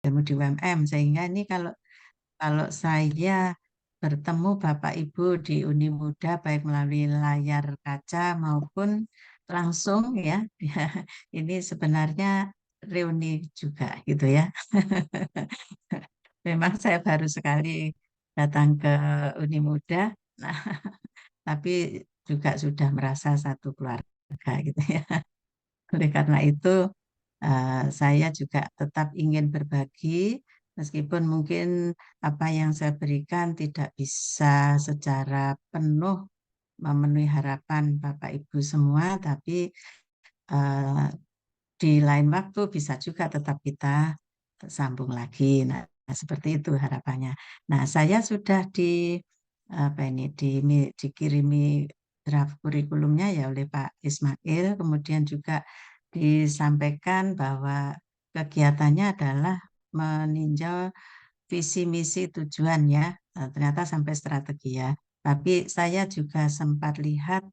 ilmu di UMM, sehingga ini kalau saya bertemu Bapak Ibu di Uni Muda baik melalui layar kaca maupun langsung ya, ini sebenarnya reuni juga gitu ya. Memang saya baru sekali datang ke Uni Muda, nah, tapi juga sudah merasa satu keluarga gitu ya. Oleh karena itu, saya juga tetap ingin berbagi, meskipun mungkin apa yang saya berikan tidak bisa secara penuh memenuhi harapan Bapak Ibu semua, tapi eh, di lain waktu bisa juga tetap kita sambung lagi. Nah, seperti itu harapannya. Nah, saya sudah apa ini dikirimi draft kurikulumnya ya oleh Pak Ismail, kemudian juga disampaikan bahwa kegiatannya adalah meninjau visi misi tujuan ya. Ternyata sampai strategi ya. Tapi saya juga sempat lihat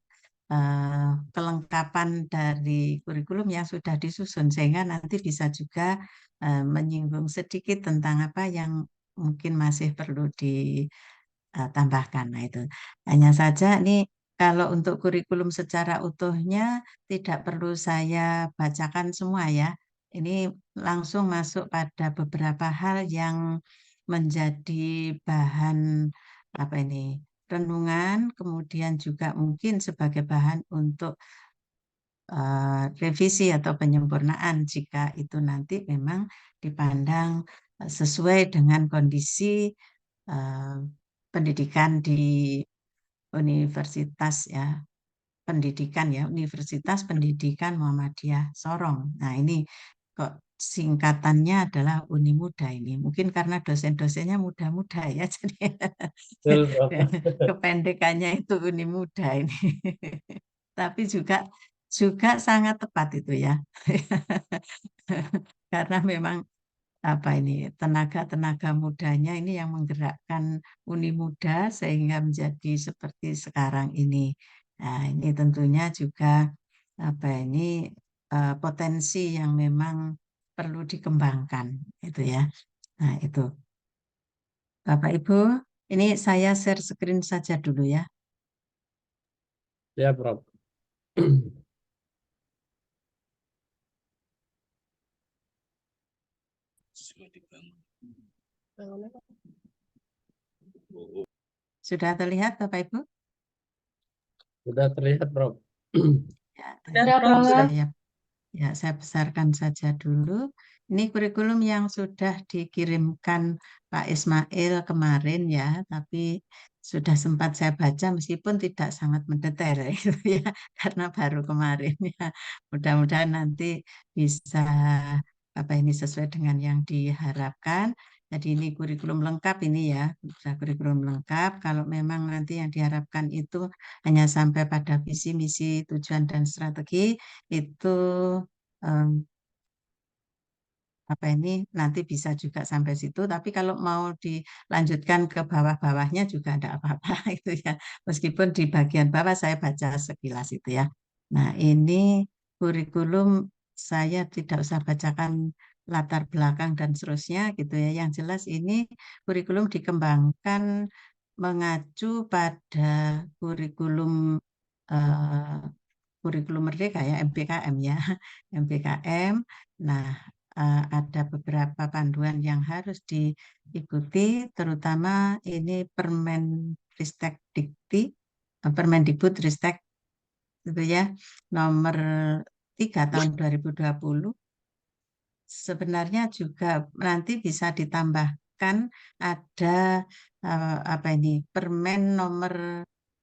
kelengkapan dari kurikulum yang sudah disusun sehingga nanti bisa juga menyinggung sedikit tentang apa yang mungkin masih perlu ditambahkan. Nah, itu hanya saja nih kalau untuk kurikulum secara utuhnya tidak perlu saya bacakan semua ya. Ini langsung masuk pada beberapa hal yang menjadi bahan apa ini renungan, kemudian juga mungkin sebagai bahan untuk revisi atau penyempurnaan jika itu nanti memang dipandang sesuai dengan kondisi eh, pendidikan di universitas ya, Universitas Pendidikan Muhammadiyah Sorong. Nah, ini kok singkatannya adalah Uni Muda ini. Mungkin karena dosen-dosennya muda-muda ya, jadi Betul, Prof. kependekannya itu Uni Muda ini. Tapi juga sangat tepat itu ya. Karena memang apa ini tenaga-tenaga mudanya ini yang menggerakkan Uni Muda sehingga menjadi seperti sekarang ini. Nah, ini tentunya juga apa ini potensi yang memang perlu dikembangkan itu ya. Nah, itu Bapak Ibu, ini saya share screen saja dulu ya. Ya, Prof. Sudah terlihat Bapak Ibu? Sudah terlihat, Prof. Ya, Sudah, Prof. saya besarkan saja dulu. Ini kurikulum yang sudah dikirimkan Pak Ismail kemarin ya, tapi sudah sempat saya baca meskipun tidak sangat mendetail gitu ya, karena baru kemarin ya. Mudah-mudahan nanti bisa apa ini sesuai dengan yang diharapkan. Jadi ini kurikulum lengkap ini ya, sudah kurikulum lengkap. Kalau memang nanti yang diharapkan itu hanya sampai pada visi, misi, tujuan dan strategi itu em, apa ini nanti bisa juga sampai situ. Tapi kalau mau dilanjutkan ke bawah-bawahnya juga ada apa-apa itu ya. Meskipun di bagian bawah saya baca sekilas itu ya. Nah, ini kurikulum saya tidak usah bacakan latar belakang dan seterusnya gitu ya. Yang jelas ini kurikulum dikembangkan mengacu pada kurikulum eh, kurikulum merdeka ya MBKM ya MBKM. Nah, ada beberapa panduan yang harus diikuti, terutama ini Ristek Dikti, Permendikbud Ristek itu ya nomor 3 tahun 2020. Sebenarnya juga nanti bisa ditambahkan ada apa ini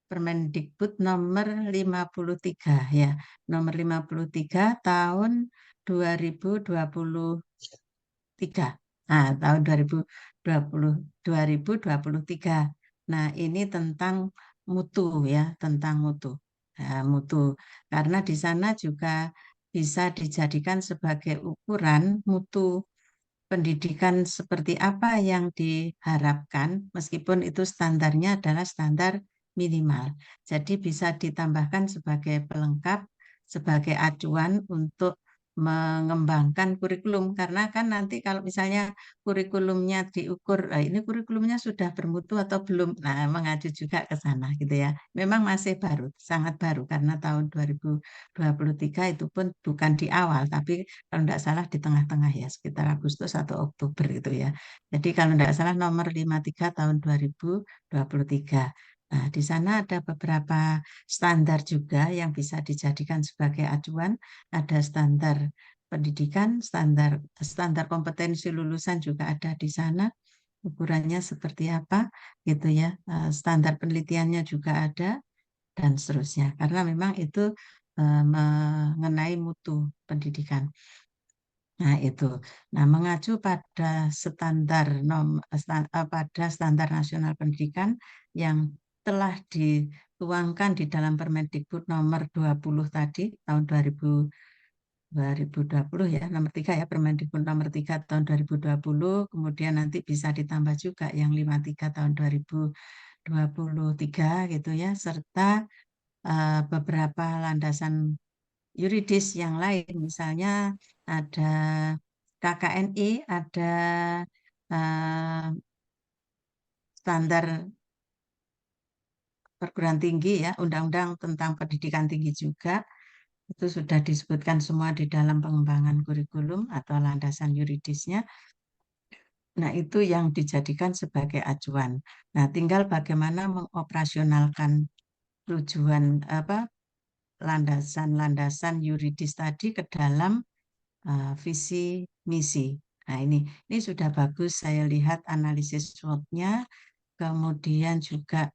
Permendikbud nomor 53 ya, nomor 53 tahun 2023. Nah, tahun 2023. Nah, ini tentang mutu ya, tentang mutu. Nah, mutu karena di sana juga bisa dijadikan sebagai ukuran mutu pendidikan seperti apa yang diharapkan, meskipun itu standarnya adalah standar minimal. Jadi bisa ditambahkan sebagai pelengkap, sebagai acuan untuk mengembangkan kurikulum karena kan nanti kalau misalnya kurikulumnya diukur, ini kurikulumnya sudah bermutu atau belum, nah mengacu juga ke sana gitu ya. Memang masih baru, sangat baru karena tahun 2023 itu pun bukan di awal, tapi kalau tidak salah di tengah-tengah ya, sekitar Agustus atau Oktober itu ya. Jadi kalau tidak salah nomor 53 tahun 2023. Nah, di sana ada beberapa standar juga yang bisa dijadikan sebagai acuan. Ada standar pendidikan, standar standar kompetensi lulusan juga ada di sana. Ukurannya seperti apa gitu ya. Standar penelitiannya juga ada dan seterusnya. Karena memang itu mengenai mutu pendidikan. Nah, itu. Nah, mengacu pada pada standar nasional pendidikan yang telah dituangkan di dalam Permendikbud nomor 20 tadi tahun 2020 ya, nomor 3 ya, Permendikbud nomor 3 tahun 2020, kemudian nanti bisa ditambah juga yang 53 tahun 2023 gitu ya, serta beberapa landasan yuridis yang lain, misalnya ada KKNI, ada eh, standar perguruan tinggi ya, undang-undang tentang pendidikan tinggi juga, itu sudah disebutkan semua di dalam pengembangan kurikulum atau landasan yuridisnya. Nah, itu yang dijadikan sebagai acuan. Nah, tinggal bagaimana mengoperasionalkan tujuan apa landasan-landasan yuridis tadi ke dalam visi misi. Nah, ini sudah bagus saya lihat analisis SWOT-nya, kemudian juga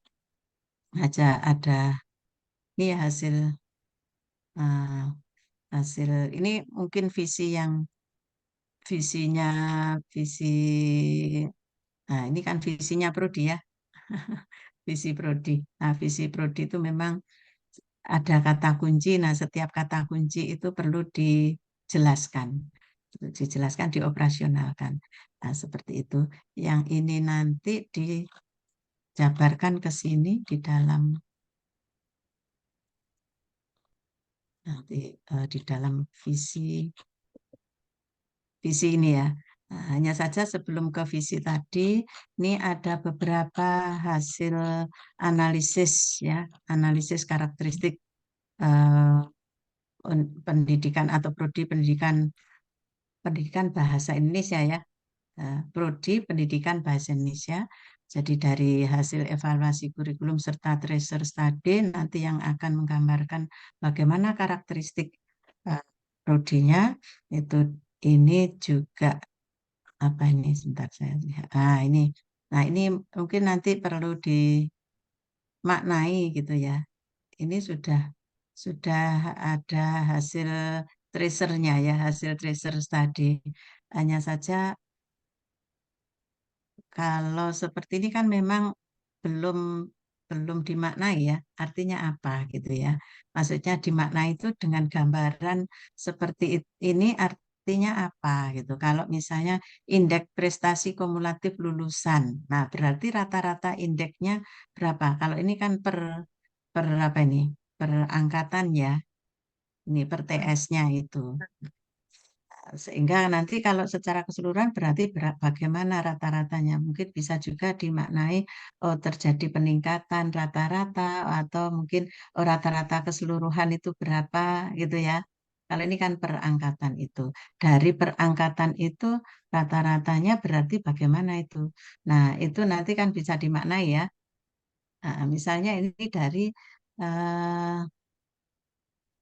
ada ini eh, hasil ini mungkin visinya visi nah ini kan visinya Prodi ya. Visi Prodi. Nah, visi Prodi itu memang ada kata kunci. Nah, setiap kata kunci itu perlu dijelaskan, dioperasionalkan. Nah, seperti itu. Yang ini nanti dijabarkan ke sini di dalam di dalam visi visi ini ya. Nah, hanya saja sebelum ke visi tadi, ini ada beberapa hasil analisis ya, analisis karakteristik eh, pendidikan atau prodi pendidikan pendidikan bahasa Indonesia ya. Prodi Pendidikan Bahasa Indonesia. Jadi dari hasil evaluasi kurikulum serta tracer study nanti yang akan menggambarkan bagaimana karakteristik eh, prodinya itu ini juga apa ini sebentar saya lihat. Nah ini mungkin nanti perlu dimaknai gitu ya. Ini sudah ada hasil tracernya ya, hasil tracer study. Hanya saja kalau seperti ini kan memang belum belum dimaknai ya, artinya apa gitu ya. Maksudnya dimaknai itu dengan gambaran seperti ini artinya apa gitu. Kalau misalnya indeks prestasi kumulatif lulusan, nah berarti rata-rata indeksnya berapa? Kalau ini kan per apa ini? Per angkatan ya. Ini per TS-nya itu. Sehingga nanti kalau secara keseluruhan berarti bagaimana rata-ratanya. Mungkin bisa juga dimaknai oh, terjadi peningkatan rata-rata atau mungkin oh, rata-rata keseluruhan itu berapa gitu ya. Kalau ini kan perangkatan itu. Dari perangkatan itu rata-ratanya berarti bagaimana itu. Nah, itu nanti kan bisa dimaknai ya. Nah, misalnya ini dari eh,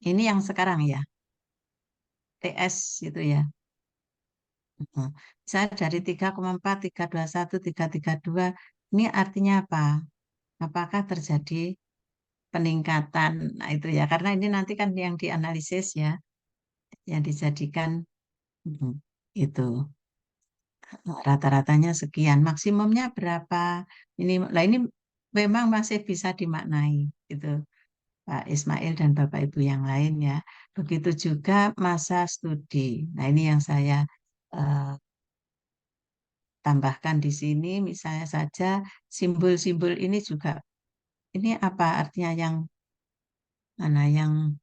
ini yang sekarang ya, TS itu ya. Nah, misalnya dari 3,4, 3,21, 3,32, ini artinya apa? Apakah terjadi peningkatan? Nah, itu ya, karena ini nanti kan yang dianalisis ya, yang dijadikan mm, itu rata-ratanya sekian, maksimumnya berapa? Ini memang masih bisa dimaknai itu Pak Ismail dan Bapak Ibu yang lain ya. Begitu juga masa studi. Nah, ini yang saya eh, tambahkan di sini misalnya saja simbol-simbol ini juga ini apa artinya yang mana yang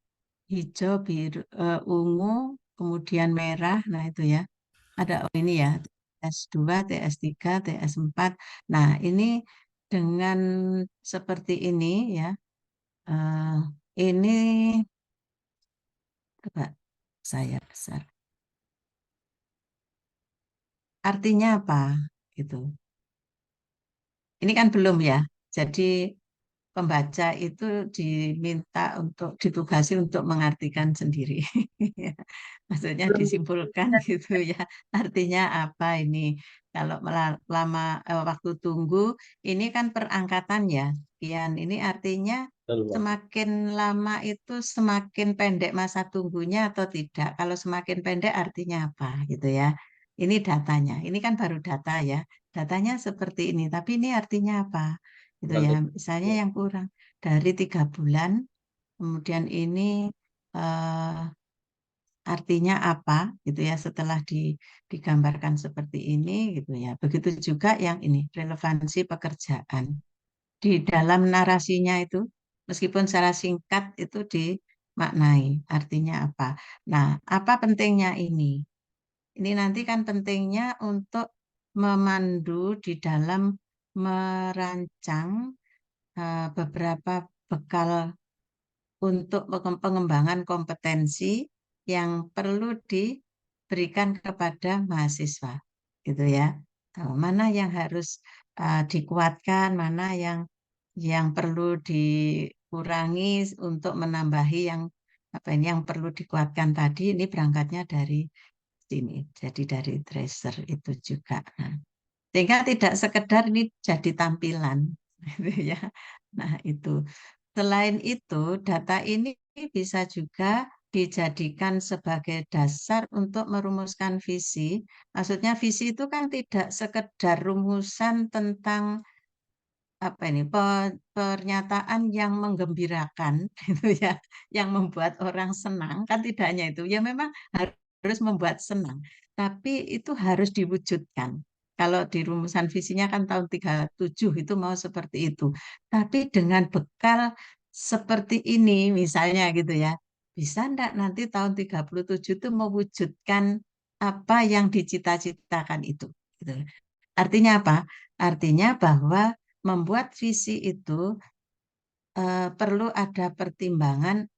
hijau, biru, ungu, kemudian merah. Nah, itu ya. Ada ini ya, TS2, TS3, TS4. Nah, ini dengan seperti ini ya. eh, ini coba saya besar. Artinya apa? Gitu. Ini kan belum ya. Jadi pembaca itu diminta untuk ditugasi untuk mengartikan sendiri. Ya, maksudnya disimpulkan gitu ya. Artinya apa ini? Kalau lama waktu tunggu ini kan perangkatan ya. Sekian ini artinya Betul, Pak. semakin lama itu semakin pendek masa tunggunya atau tidak. Kalau semakin pendek artinya apa gitu ya. Ini datanya. Ini kan baru data ya. Datanya seperti ini, tapi ini artinya apa? Gitu ya. Betul. Misalnya yang kurang dari 3 bulan, kemudian ini eh, artinya apa, gitu ya. Setelah digambarkan seperti ini, gitu ya. Begitu juga yang ini relevansi pekerjaan di dalam narasinya itu, meskipun secara singkat itu dimaknai artinya apa. Nah, apa pentingnya ini? Ini nanti kan pentingnya untuk memandu di dalam merancang beberapa bekal untuk pengembangan kompetensi yang perlu diberikan kepada mahasiswa, gitu ya. Mana yang harus dikuatkan, mana yang perlu dikurangi untuk menambahi yang apa ini yang perlu dikuatkan tadi. Ini berangkatnya dari sini, jadi dari tracer itu juga. Nah, sehingga tidak sekedar ini jadi tampilan, gitu ya. Nah, itu. Selain itu, data ini bisa juga dijadikan sebagai dasar untuk merumuskan visi. Maksudnya visi itu kan tidak sekedar rumusan tentang apa ini pernyataan yang menggembirakan gitu ya, yang membuat orang senang kan tidak hanya itu. Ya memang harus membuat senang, tapi itu harus diwujudkan. Kalau di rumusan visinya kan tahun 37 itu mau seperti itu. Tapi dengan bekal seperti ini misalnya gitu ya. Bisa enggak nanti tahun 37 itu mewujudkan apa yang dicita-citakan itu gitu. Artinya apa? Artinya bahwa membuat visi itu perlu ada pertimbangan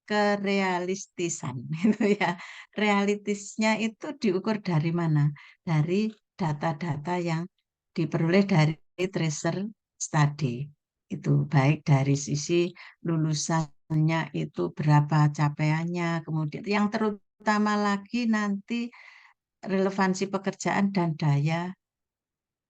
kerealistisan gitu ya. Realistisnya itu diukur dari mana? Dari data-data yang diperoleh dari tracer study. Itu baik dari sisi lulusannya itu berapa capaiannya, kemudian yang terutama lagi nanti relevansi pekerjaan dan daya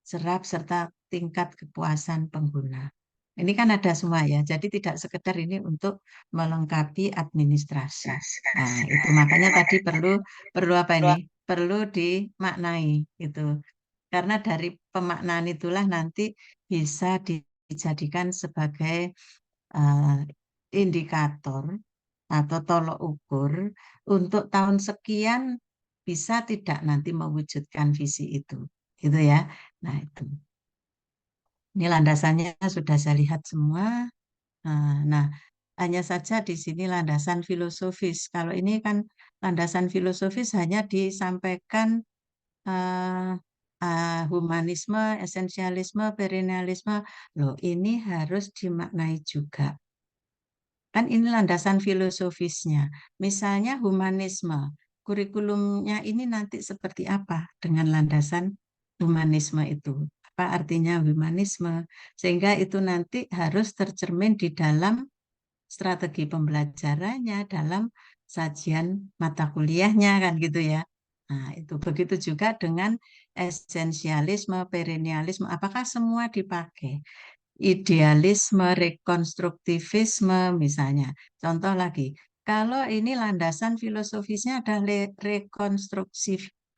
serap serta tingkat kepuasan pengguna. Ini kan ada semua ya, jadi tidak sekedar ini untuk melengkapi administrasi. Nah, itu makanya tadi perlu perlu apa ini? Perlu dimaknai itu. Karena dari pemaknaan itulah nanti bisa dijadikan sebagai eh, indikator atau tolok ukur untuk tahun sekian bisa tidak nanti mewujudkan visi itu. Gitu ya. Nah, itu. Ini landasannya sudah saya lihat semua. Nah, hanya saja di sini landasan filosofis. Kalau ini kan landasan filosofis hanya disampaikan eh, humanisme, esensialisme, perennialisme. Loh, ini harus dimaknai juga. Kan ini landasan filosofisnya. Misalnya humanisme, kurikulumnya ini nanti seperti apa dengan landasan humanisme itu? Apa artinya humanisme? Sehingga itu nanti harus tercermin di dalam strategi pembelajarannya, dalam sajian mata kuliahnya kan gitu ya. Nah, itu begitu juga dengan esensialisme, perennialisme, apakah semua dipakai? Idealisme, rekonstruktivisme misalnya. Contoh lagi, kalau ini landasan filosofisnya adalah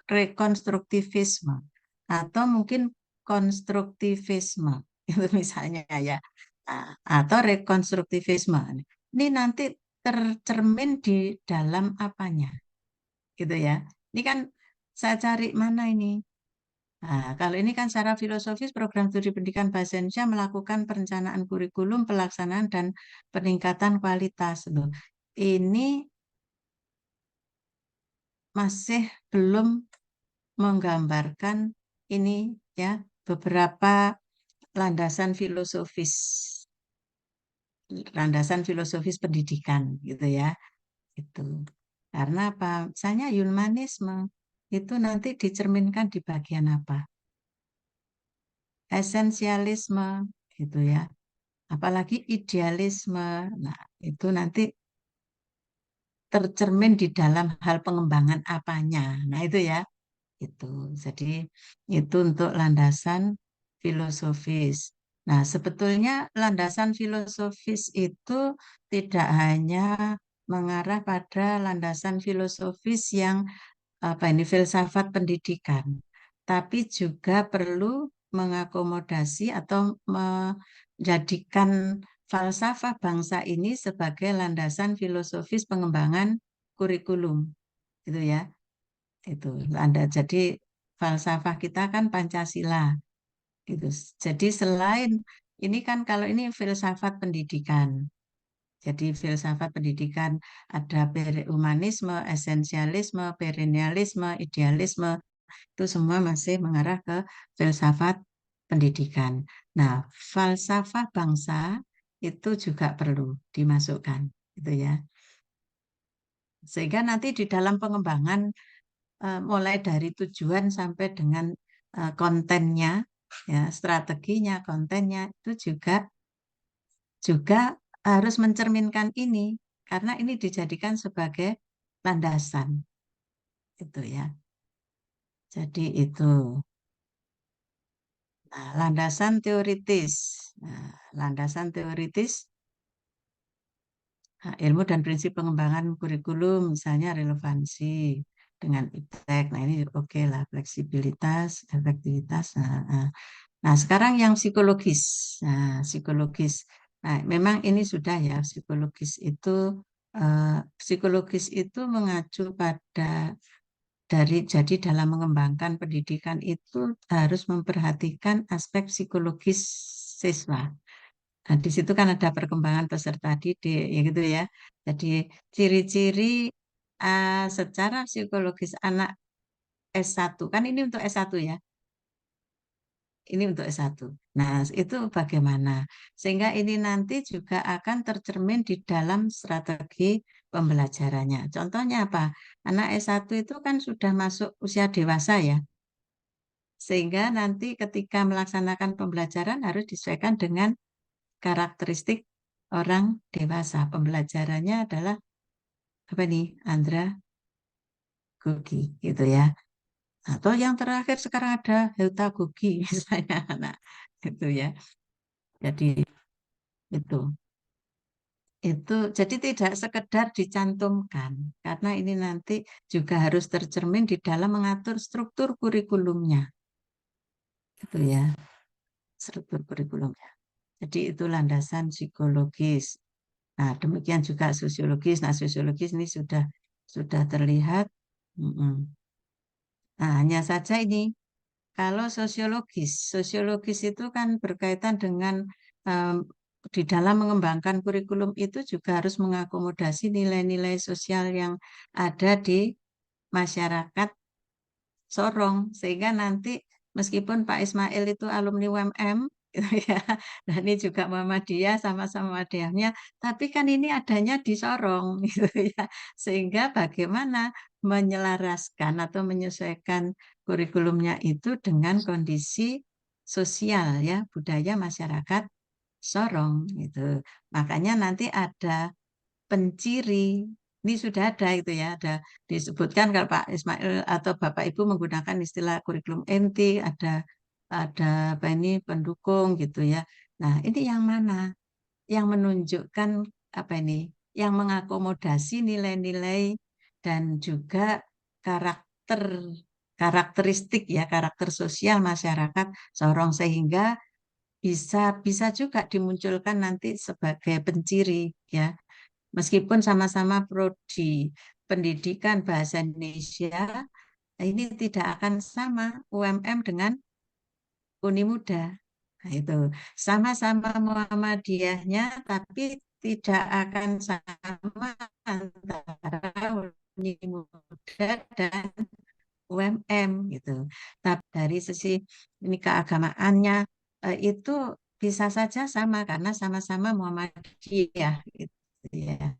rekonstruktivisme atau mungkin konstruktivisme itu misalnya ya. Atau rekonstruktivisme. Ini nanti tercermin di dalam apanya gitu ya. Ini kan saya cari mana ini. Nah, kalau ini kan secara filosofis program studi pendidikan bahasa Indonesia melakukan perencanaan kurikulum, pelaksanaan dan peningkatan kualitas loh. Ini masih belum menggambarkan ini ya beberapa landasan filosofis pendidikan gitu ya itu karena apa misalnya humanisme itu nanti dicerminkan di bagian apa esensialisme gitu ya apalagi idealisme nah itu nanti tercermin di dalam hal pengembangan apanya nah itu ya itu. Jadi itu untuk landasan filosofis. Nah, sebetulnya landasan filosofis itu tidak hanya mengarah pada landasan filosofis yang apa ini filsafat pendidikan, tapi juga perlu mengakomodasi atau menjadikan falsafah bangsa ini sebagai landasan filosofis pengembangan kurikulum, gitu ya itu Anda jadi falsafah kita kan Pancasila gitu. Jadi selain ini kan kalau ini filsafat pendidikan. Jadi filsafat pendidikan ada humanisme, esensialisme, perennialisme, idealisme itu semua masih mengarah ke filsafat pendidikan. Nah, falsafah bangsa itu juga perlu dimasukkan gitu ya. Sehingga nanti di dalam pengembangan mulai dari tujuan sampai dengan kontennya, ya, strateginya, kontennya itu juga harus mencerminkan ini karena ini dijadikan sebagai landasan itu ya. Jadi itu. Nah, landasan teoritis. Nah, landasan teoritis ilmu dan prinsip pengembangan kurikulum misalnya relevansi dengan iptek. Nah, ini oke lah fleksibilitas, efektivitas. Nah, sekarang yang psikologis. Nah, psikologis. Nah, memang ini sudah ya psikologis itu mengacu pada jadi dalam mengembangkan pendidikan itu harus memperhatikan aspek psikologis siswa. Nah, di situ kan ada perkembangan peserta didik, ya gitu ya. Jadi ciri-ciri secara psikologis anak S1 kan ini untuk S1 ya. Ini untuk S1. Nah, itu bagaimana? Sehingga ini nanti juga akan tercermin di dalam strategi pembelajarannya. Contohnya apa? Anak S1 itu kan sudah masuk usia dewasa ya. Sehingga nanti ketika melaksanakan pembelajaran harus disesuaikan dengan karakteristik orang dewasa. Pembelajarannya adalah apa nih? Andragogi gitu ya. Atau yang terakhir sekarang ada heutagogi misalnya. Nah, itu ya. Jadi itu. Itu jadi tidak sekedar dicantumkan karena ini nanti juga harus tercermin di dalam mengatur struktur kurikulumnya gitu ya struktur kurikulumnya jadi itu landasan psikologis nah demikian juga sosiologis nah sosiologis ini sudah terlihat mm-mm. Nah hanya saja ini kalau sosiologis itu kan berkaitan dengan em, di dalam mengembangkan kurikulum itu juga harus mengakomodasi nilai-nilai sosial yang ada di masyarakat Sorong. Sehingga nanti meskipun Pak Ismail itu alumni UMM, gitu ya, dan ini juga Muhammadiyah sama-sama Muhammadiyahnya, tapi kan ini adanya di Sorong, gitu ya. Sehingga bagaimana menyelaraskan atau menyesuaikan kurikulumnya itu dengan kondisi sosial ya budaya masyarakat Sorong gitu. Makanya nanti ada penciri. Ini sudah ada itu ya, ada disebutkan kalau Pak Ismail atau Bapak Ibu menggunakan istilah kurikulum inti, ada apa ini pendukung gitu ya. Nah, ini yang mana? Yang menunjukkan apa ini? Yang mengakomodasi nilai-nilai dan juga karakter karakteristik ya, karakter sosial masyarakat Sorong sehingga bisa bisa juga dimunculkan nanti sebagai penciri ya meskipun sama-sama prodi pendidikan bahasa Indonesia, ini tidak akan sama UMM dengan Uni Muda. Nah, itu sama-sama Muhammadiyahnya, tapi tidak akan sama antara uni muda dan UMM gitu. Tapi dari sisi ini keagamaannya itu bisa saja sama karena sama-sama Muhammadiyah gitu ya.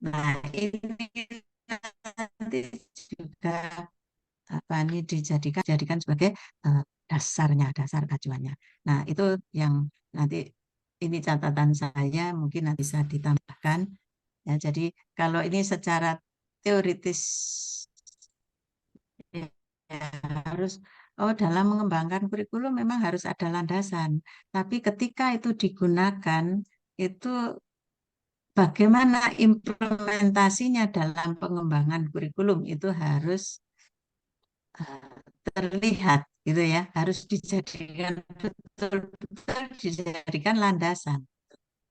Nah, ini nanti juga apa ini dijadikan sebagai dasar acuannya. Nah, itu yang nanti ini catatan saya mungkin nanti bisa ditambahkan ya. Jadi kalau ini secara teoritis ya, harus dalam mengembangkan kurikulum memang harus ada landasan. Tapi ketika itu digunakan itu bagaimana implementasinya dalam pengembangan kurikulum itu harus eh, terlihat gitu ya, harus dijadikan betul-betul dijadikan landasan.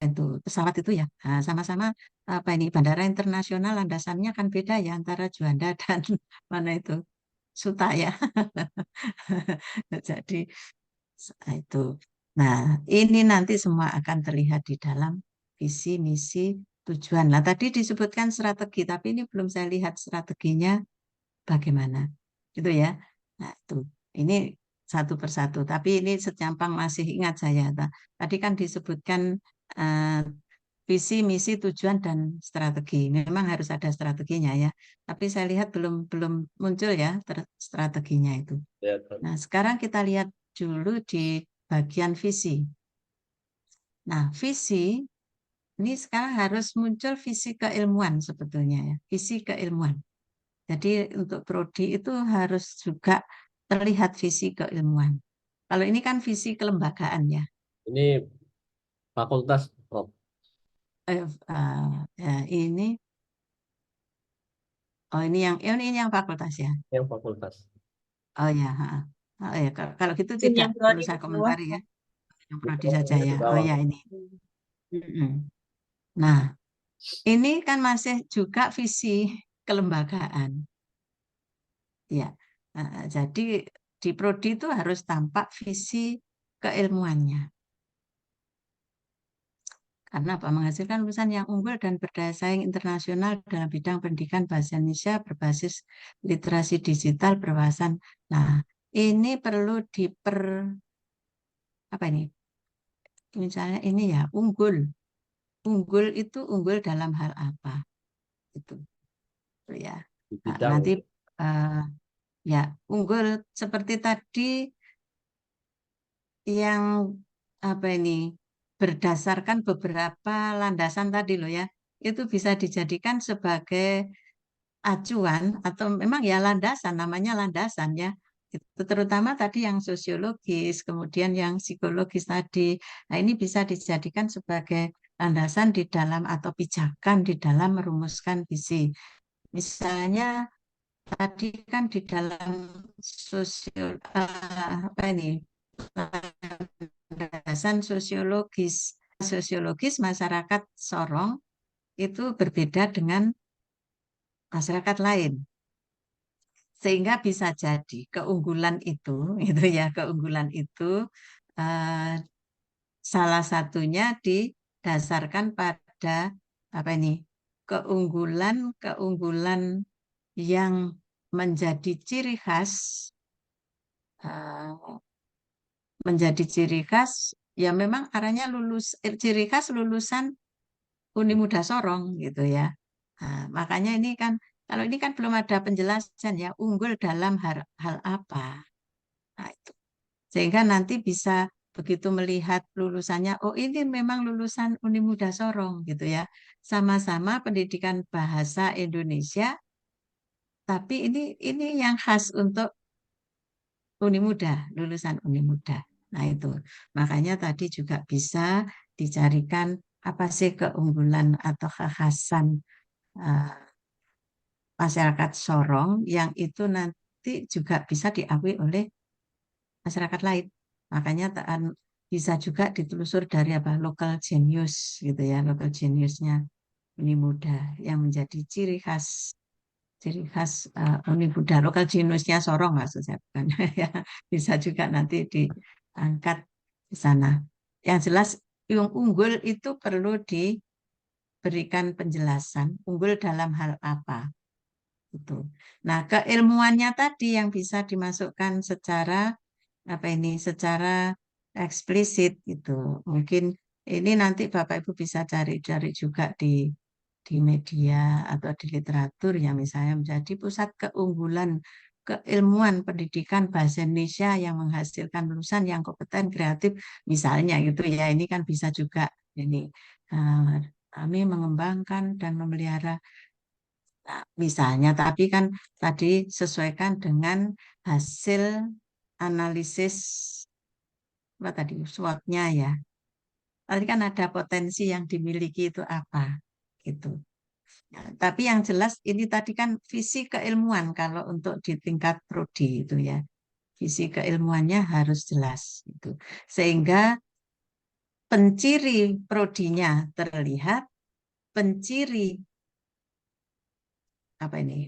Itu pesawat itu ya, nah, sama-sama apa ini bandara internasional landasannya kan beda ya antara Juanda dan mana itu Suta ya. Jadi itu. Nah, ini nanti semua akan terlihat di dalam visi, misi, tujuan. Nah, tadi disebutkan strategi, tapi ini belum saya lihat strateginya bagaimana. Gitu ya. Nah, itu. Ini satu persatu. Tapi ini secampang masih ingat saya. Tadi kan disebutkan eh, visi, misi, tujuan, dan strategi. Memang harus ada strateginya ya. Tapi saya lihat belum belum muncul ya strateginya itu. Ya, Prof. Nah, sekarang kita lihat dulu di bagian visi. Nah, visi ini sekarang harus muncul visi keilmuan sebetulnya ya, visi keilmuan. Jadi untuk prodi itu harus juga terlihat visi keilmuan. Kalau ini kan visi kelembagaan ya. Ini fakultas, Prof. Ini ini yang fakultas ya. Yang fakultas. Oh ya, ha. Oh ya, kalau gitu Izin tidak yang perlu prodi di saya bawah. komentari ya, yang prodi saja Mikrofonnya ya. di Oh bawah, ya Prof. ini. Mm-mm. Nah, ini kan masih juga visi kelembagaan. Ya, jadi di prodi itu harus tampak visi keilmuannya. Karena apa? Menghasilkan lulusan yang unggul dan berdaya saing internasional dalam bidang pendidikan bahasa Indonesia berbasis literasi digital berwawasan. Nah, ini perlu apa ini? Misalnya ini ya, unggul. Unggul itu unggul dalam hal apa? Itu ya. Di Nah, bidang nanti itu. eh, ya unggul seperti tadi yang apa ini berdasarkan beberapa landasan tadi loh ya, itu bisa dijadikan sebagai acuan atau memang ya landasan, namanya landasan ya. Itu terutama tadi yang sosiologis, kemudian yang psikologis tadi. Nah, ini bisa dijadikan sebagai landasan di dalam atau pijakan di dalam merumuskan visi. Misalnya tadi kan di dalam apa ini landasan sosiologis masyarakat Sorong itu berbeda dengan masyarakat lain, sehingga bisa jadi keunggulan itu itu ya keunggulan itu eh, salah satunya didasarkan pada apa ini keunggulan keunggulan yang menjadi ciri khas eh, menjadi ciri khas ya memang arahnya ciri khas lulusan Uni Muda Sorong gitu ya. Nah, makanya ini kan kalau ini kan belum ada penjelasan ya unggul dalam hal apa. Nah, itu. Sehingga nanti bisa begitu melihat lulusannya, oh ini memang lulusan Uni Muda Sorong gitu ya. Sama-sama pendidikan bahasa Indonesia, tapi ini yang khas untuk Uni Muda, lulusan Uni Muda. Nah, itu. Makanya tadi juga bisa dicarikan apa sih keunggulan atau kekhasan eh, masyarakat Sorong yang itu nanti juga bisa diakui oleh masyarakat lain. Makanya bisa juga ditelusur dari apa local genius gitu ya, local geniusnya Uni Muda yang menjadi ciri khas Uni Muda, local geniusnya Sorong maksud saya bukan ya, bisa juga nanti diangkat di sana. Yang jelas yang unggul itu perlu berikan penjelasan unggul dalam hal apa itu. Nah, keilmuannya tadi yang bisa dimasukkan secara apa ini secara eksplisit gitu. Mungkin ini nanti Bapak Ibu bisa cari-cari juga di media atau di literatur yang misalnya menjadi pusat keunggulan keilmuan pendidikan bahasa Indonesia yang menghasilkan lulusan yang kompeten kreatif misalnya gitu ya. Ini kan bisa juga ini kami mengembangkan dan memelihara. Nah, misalnya, tapi kan tadi sesuaikan dengan hasil analisis apa tadi SWOT-nya ya. Tadi kan ada potensi yang dimiliki itu apa gitu. Nah, tapi yang jelas ini tadi kan visi keilmuan kalau untuk di tingkat prodi itu ya. Visi keilmuannya harus jelas itu. Sehingga penciri prodinya terlihat, penciri apa ini?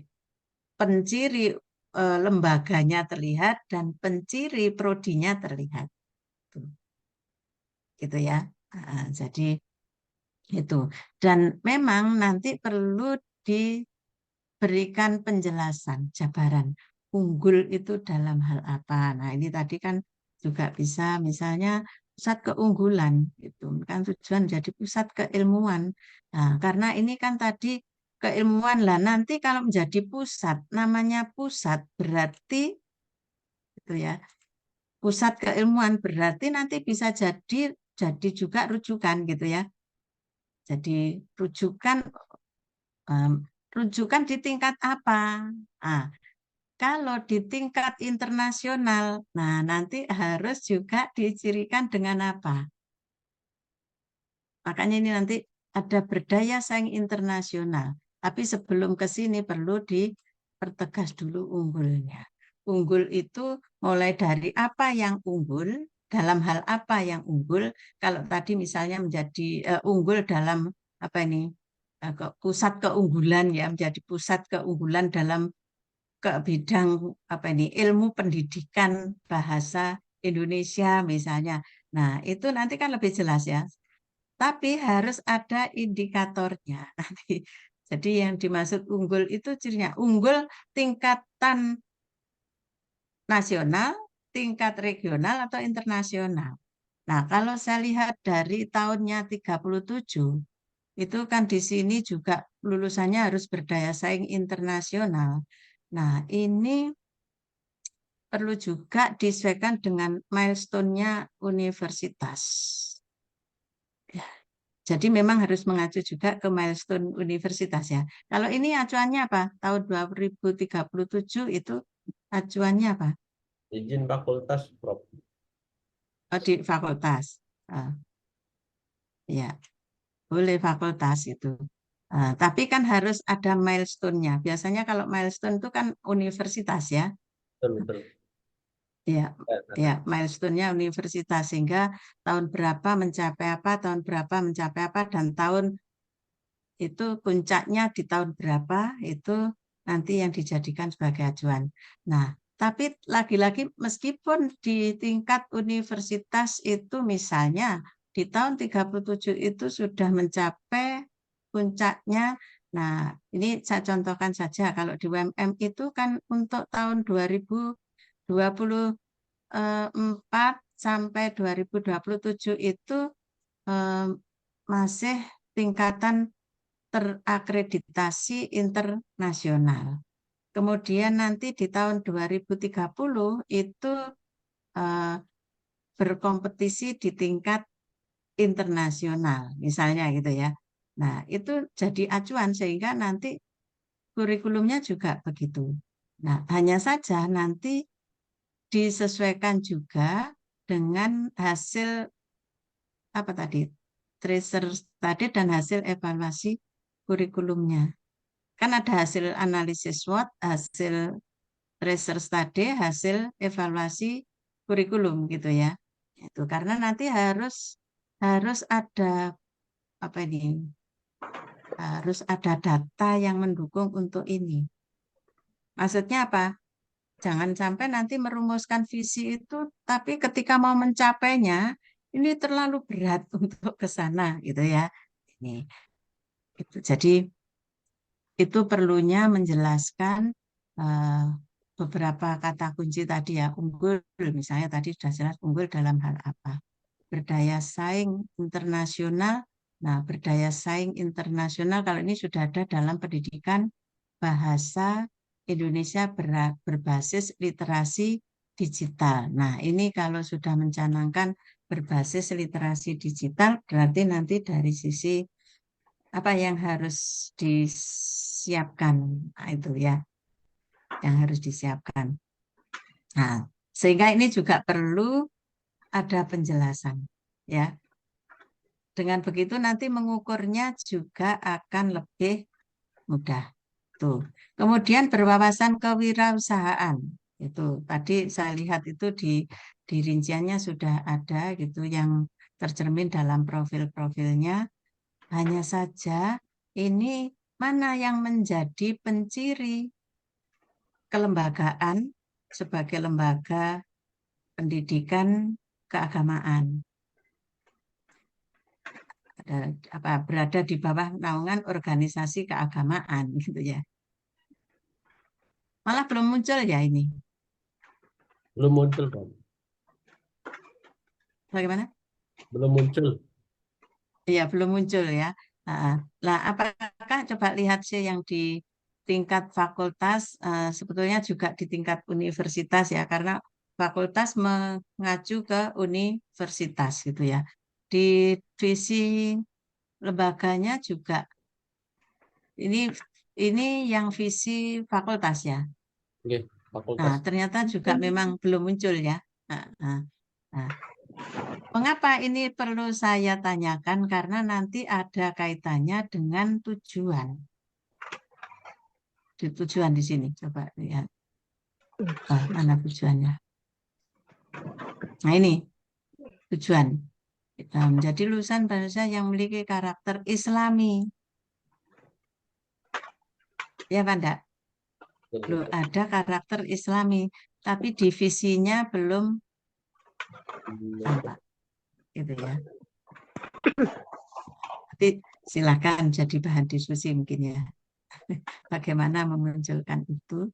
Penciri lembaganya terlihat dan penciri prodinya terlihat. Tuh, gitu ya. Jadi itu. Dan memang nanti perlu diberikan penjelasan, jabaran. Unggul itu dalam hal apa. Nah, ini tadi kan juga bisa misalnya pusat keunggulan. Itu kan tujuan jadi pusat keilmuan. Nah, karena ini kan tadi keilmuan lah. Nanti kalau menjadi pusat, namanya pusat berarti itu ya. Pusat keilmuan berarti nanti bisa jadi juga rujukan gitu ya. Jadi rujukan em, rujukan di tingkat apa? Ah, kalau di tingkat internasional, nah nanti harus juga dicirikan dengan apa? Makanya ini nanti ada berdaya saing internasional. Tapi sebelum ke sini perlu dipertegas dulu unggulnya. Unggul itu mulai dari apa yang unggul, dalam hal apa yang unggul. Kalau tadi misalnya menjadi unggul dalam apa ini pusat keunggulan ya, menjadi pusat keunggulan dalam ke bidang apa ini ilmu pendidikan bahasa Indonesia misalnya. Nah, itu nanti kan lebih jelas ya. Tapi harus ada indikatornya nanti. Jadi yang dimaksud unggul itu cirinya unggul tingkatan nasional, tingkat regional atau internasional. Nah, kalau saya lihat dari tahunnya 37 itu kan di sini juga lulusannya harus berdaya saing internasional. Nah, ini perlu juga disesuaikan dengan milestone-nya universitas. Ya, jadi memang harus mengacu juga ke milestone universitas ya. Kalau ini acuannya apa? Tahun 2037 itu acuannya apa? Izin fakultas, Prof. Oh, di fakultas. Ah, ya, boleh fakultas itu. Tapi kan harus ada milestone-nya. Biasanya kalau milestone itu kan universitas ya. Betul, betul. Ya, Ya, ya, nah, milestone-nya universitas sehingga tahun berapa mencapai apa, tahun berapa mencapai apa, dan tahun itu puncaknya di tahun berapa itu nanti yang dijadikan sebagai acuan. Nah, tapi lagi-lagi meskipun di tingkat universitas itu misalnya di tahun 37 itu sudah mencapai puncaknya. Nah, ini saya contohkan saja kalau di UMM itu kan untuk tahun 2024 sampai 2027 itu eh, masih tingkatan terakreditasi internasional. Kemudian nanti di tahun 2030 itu eh, berkompetisi di tingkat internasional, misalnya gitu ya. Nah, itu jadi acuan sehingga nanti kurikulumnya juga begitu. Nah, hanya saja nanti disesuaikan juga dengan hasil apa tadi, tracer tadi dan hasil evaluasi kurikulumnya. Kan ada hasil analisis SWOT, hasil research study, hasil evaluasi kurikulum gitu ya. Itu karena nanti harus harus ada apa ini? Harus ada data yang mendukung untuk ini. Maksudnya apa? Jangan sampai nanti merumuskan visi itu, tapi ketika mau mencapainya, ini terlalu berat untuk ke sana gitu ya. Ini. Gitu. Jadi itu perlunya menjelaskan eh, beberapa kata kunci tadi ya, unggul misalnya tadi sudah jelas unggul dalam hal apa. Berdaya saing internasional. Nah, berdaya saing internasional kalau ini sudah ada dalam pendidikan bahasa Indonesia berbasis literasi digital. Nah, ini kalau sudah mencanangkan berbasis literasi digital, berarti nanti dari sisi apa yang harus disiapkan. Nah, itu ya, yang harus disiapkan. Nah, sehingga ini juga perlu ada penjelasan, ya. Dengan begitu nanti mengukurnya juga akan lebih mudah. Tuh. Kemudian berwawasan kewirausahaan. Itu tadi saya lihat itu di rinciannya sudah ada gitu yang tercermin dalam profil-profilnya. Hanya saja ini mana yang menjadi penciri kelembagaan sebagai lembaga pendidikan keagamaan. Berada di bawah naungan organisasi keagamaan gitu ya. Malah belum muncul ya ini. Belum muncul, Pak. Bagaimana? Belum muncul. Iya, belum muncul ya. Nah, apakah coba lihat sih yang di tingkat fakultas, sebetulnya juga di tingkat universitas ya, karena fakultas mengacu ke universitas gitu ya. Di visi lembaganya juga ini ini yang visi fakultas ya. Oke, Nah, fakultas. ternyata juga memang belum muncul ya. Nah, nah, nah. Mengapa ini perlu saya tanyakan? Karena nanti ada kaitannya dengan tujuan. Di tujuan di sini, coba lihat. Mana tujuannya? Nah ini tujuan. Menjadi lulusan bangsa yang memiliki karakter Islami. Ya, Pak, enggak? Belum ada karakter Islami, tapi divisinya belum tampak. Gitu ya. Tapi silakan jadi bahan diskusi mungkin ya. Bagaimana memunculkan itu.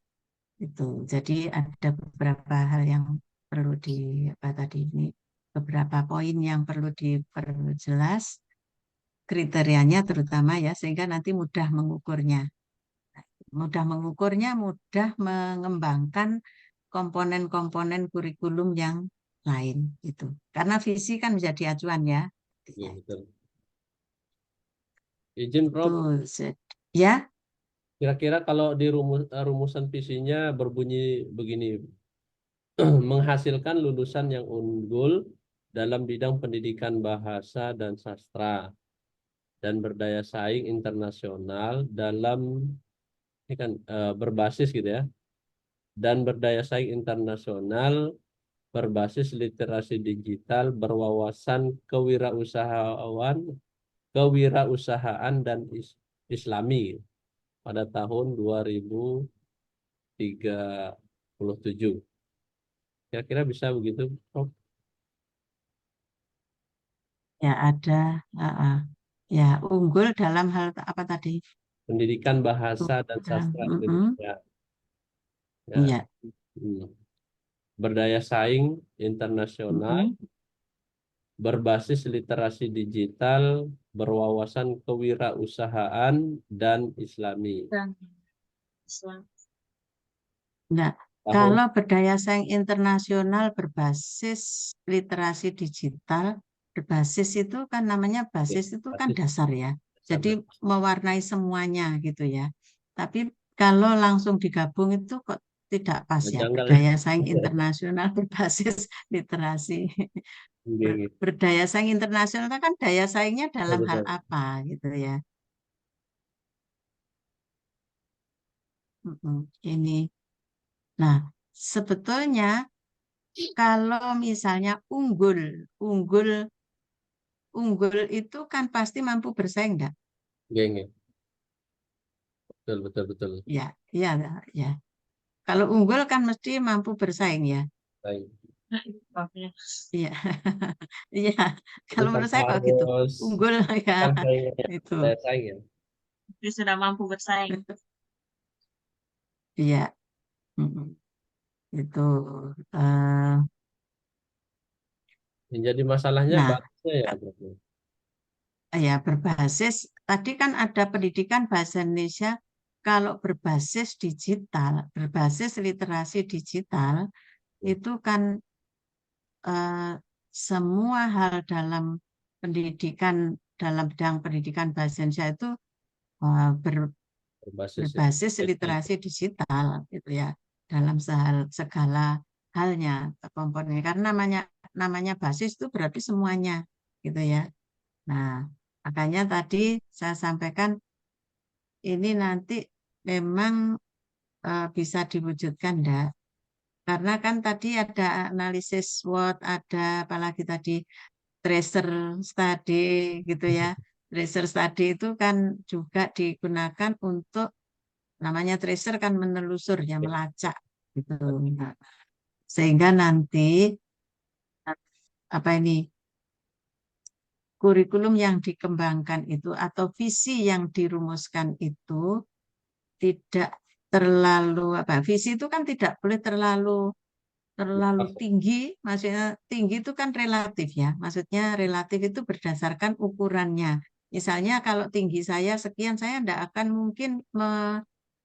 Jadi ada beberapa hal yang perlu di apa tadi ini beberapa poin yang perlu diperjelas kriterianya terutama ya sehingga nanti mudah mengukurnya. Mudah mengukurnya, mudah mengembangkan komponen-komponen kurikulum yang lain itu. Karena visi kan menjadi acuan ya. Iya, betul. Izin, Itu Prof. ya. Kira-kira kalau di rumusan visinya berbunyi begini, menghasilkan lulusan yang unggul dalam bidang pendidikan bahasa dan sastra dan berdaya saing internasional dalam ini kan berbasis gitu ya, dan berdaya saing internasional berbasis literasi digital, berwawasan kewirausahaan dan Islami pada tahun 2037. Kira-kira bisa begitu, Prof? Ya ada ya unggul dalam hal apa tadi? Pendidikan bahasa dan Unggul dalam, sastra Indonesia. Ya, iya. hmm. Berdaya saing internasional, berbasis literasi digital, berwawasan kewirausahaan dan Islami. Dan Islam. Nah, Tahun kalau berdaya saing internasional berbasis literasi digital, berbasis itu kan namanya basis itu kan basis dasar ya. Jadi dasar. mewarnai semuanya gitu ya. Tapi kalau langsung digabung itu kok tidak pas ya. Janggal ya. Berdaya saing internasional berbasis literasi. Iya, iya. Berdaya saing internasional itu kan daya saingnya Betul, dalam hal betul. apa gitu ya. Ini. Nah, sebetulnya kalau misalnya unggul, unggul, unggul itu kan pasti mampu bersaing, enggak? Iya, iya. Betul, betul, betul. Ya, ya, ya. Kalau unggul kan mesti mampu bersaing ya. Baik. Iya, iya. Jadi Kalau kan menurut saya kok gitu, harus unggul ya kan saing, itu. daya saing ya. Dia sudah mampu bersaing. Iya, mm-mm. Itu. eh, Yang jadi masalahnya nah, bahasnya ya, Prof. ya berbasis. Tadi kan ada pendidikan bahasa Indonesia. Kalau berbasis digital, berbasis literasi digital, itu kan eh, semua hal dalam pendidikan, dalam bidang pendidikan bahasa Indonesia itu Berbasis berbasis IT. literasi digital gitu ya dalam segala halnya komponennya karena namanya basis itu berarti semuanya gitu ya. Nah, makanya tadi saya sampaikan ini nanti memang bisa diwujudkan enggak? Karena kan tadi ada analisis SWOT, ada apalagi tadi tracer study gitu ya. Tracer study itu kan juga digunakan untuk namanya tracer kan menelusur ya, melacak gitu. Nah, sehingga nanti apa ini kurikulum yang dikembangkan itu atau visi yang dirumuskan itu tidak terlalu apa visi itu kan tidak boleh terlalu tinggi, maksudnya tinggi itu kan relatif ya, maksudnya relatif itu berdasarkan ukurannya. Misalnya kalau tinggi saya sekian, saya tidak akan mungkin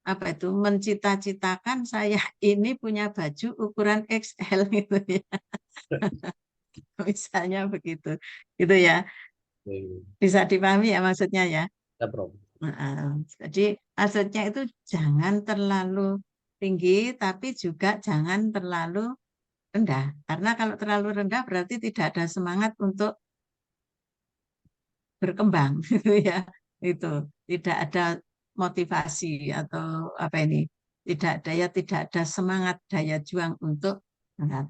apa itu mencita-citakan saya ini punya baju ukuran XL gitu ya, misalnya begitu, gitu ya, bisa dipahami ya maksudnya ya. Ya, Prof. Heeh. Jadi maksudnya itu jangan terlalu tinggi, tapi juga jangan terlalu rendah. Karena kalau terlalu rendah berarti tidak ada semangat untuk berkembang, gitu ya. Itu tidak ada motivasi atau apa ini, tidak ada ya, tidak ada semangat daya juang untuk nah,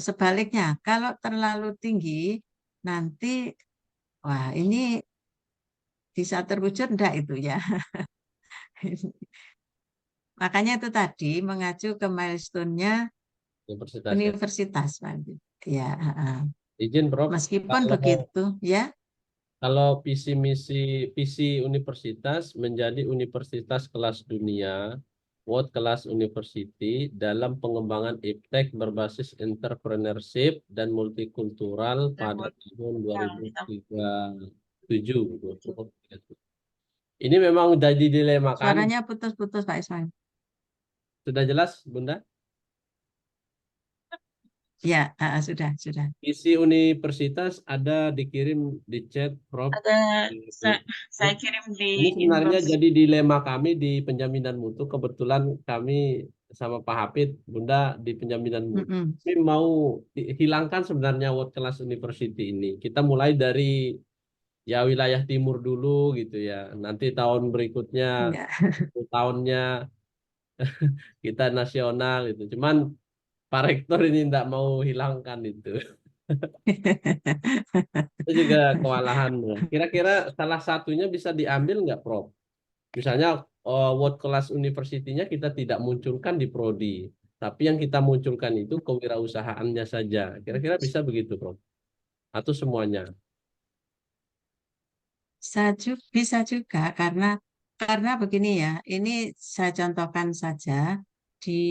sebaliknya kalau terlalu tinggi nanti wah ini bisa terwujud enggak itu ya. Makanya itu tadi mengacu ke milestone-nya Universitas ya. universitas, Pak. Ya, Izin, Prof. meskipun Kalau begitu ya. kalau visi misi visi universitas menjadi universitas kelas dunia, World Class University dalam pengembangan iptek berbasis entrepreneurship dan multikultural Dan pada buat tahun yang kita 2037. Ini memang sudah didilemakan. Suaranya putus-putus Pak Ismail. Sudah jelas, Bunda? Ya, sudah. Isi universitas ada dikirim di chat, Prof. ada saya kirim di Ini sebenarnya inbox. jadi dilema kami di penjaminan mutu. Kebetulan kami sama Pak Hafid, Bunda di penjaminan mutu. Mm-mm. Kami mau hilangkan sebenarnya World Class University ini. Kita mulai dari ya wilayah timur dulu gitu ya. Nanti tahun berikutnya, Ya. 10 tahunnya kita nasional itu. Cuman Pak Rektor ini tidak mau hilangkan itu. Itu juga kewalahan. Kira-kira salah satunya bisa diambil nggak, Prof? Misalnya World Class University-nya kita tidak munculkan di prodi, tapi yang kita munculkan itu kewirausahaannya saja. Kira-kira bisa begitu, Prof? Atau semuanya? Bisa juga karena begini ya. Ini saya contohkan saja di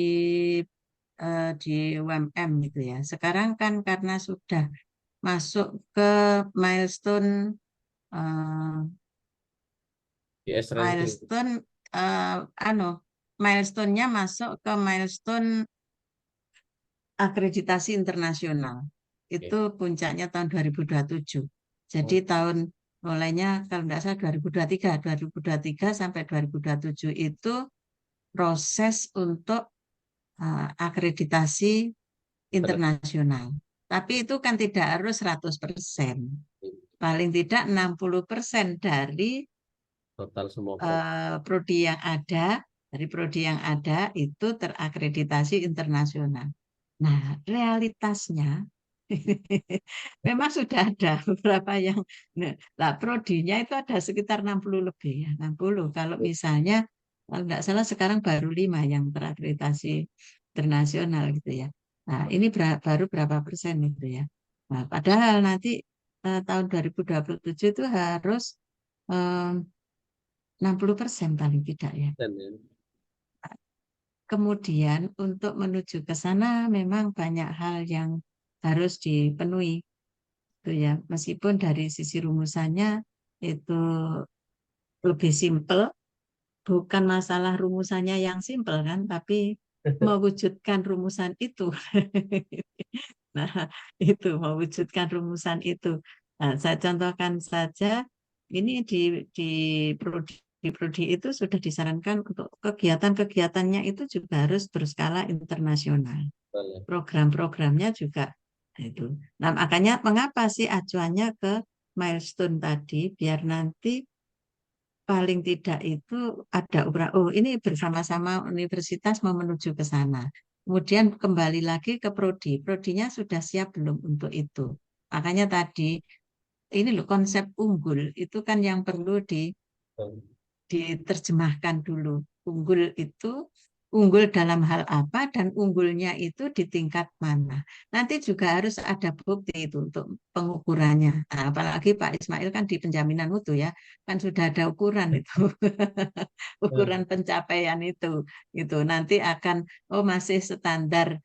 di UMM gitu ya. Sekarang kan karena sudah masuk ke milestone eh, IS ranking. milestone eh, anu milestone-nya masuk ke milestone akreditasi internasional. Oke. Itu puncaknya tahun 2027. Jadi Oh, tahun mulainya kalau tidak salah 2023 sampai 2027 itu proses untuk akreditasi internasional. internasional. Tapi itu kan tidak harus 100%. Paling tidak 60% dari Total semua, Prof. prodi yang ada, dari prodi yang ada itu terakreditasi internasional. Nah, realitasnya memang sudah ada beberapa yang nah, lah prodinya itu ada sekitar 60 lebih ya, 60. Kalau misalnya kalau tidak salah sekarang baru 5 yang terakreditasi internasional gitu ya. Nah, ini baru berapa persen itu ya. Nah, padahal nanti tahun 2027 itu harus 60% paling tidak ya. Dan ya. Kemudian untuk menuju ke sana memang banyak hal yang harus dipenuhi. Itu ya, meskipun dari sisi rumusannya itu lebih simpel, bukan masalah rumusannya yang simpel kan, tapi mewujudkan rumusan itu. Nah, itu mewujudkan rumusan itu. Nah, saya contohkan saja, ini di prodi itu sudah disarankan untuk kegiatan-kegiatannya itu juga harus berskala internasional. Betul, Program-programnya juga itu. Nah, makanya mengapa sih acuannya ke milestone tadi, biar nanti paling tidak itu ada oh ini bersama-sama universitas mau menuju ke sana. Kemudian kembali lagi ke prodi. Prodinya sudah siap belum untuk itu? Makanya tadi ini loh konsep unggul itu kan yang perlu betul. diterjemahkan dulu. Unggul itu unggul dalam hal apa dan unggulnya itu di tingkat mana. Nanti juga harus ada bukti itu untuk pengukurannya. Nah, apalagi Pak Ismail kan di penjaminan mutu ya, kan sudah ada ukuran itu. Ukuran pencapaian itu. Itu nanti akan oh masih standar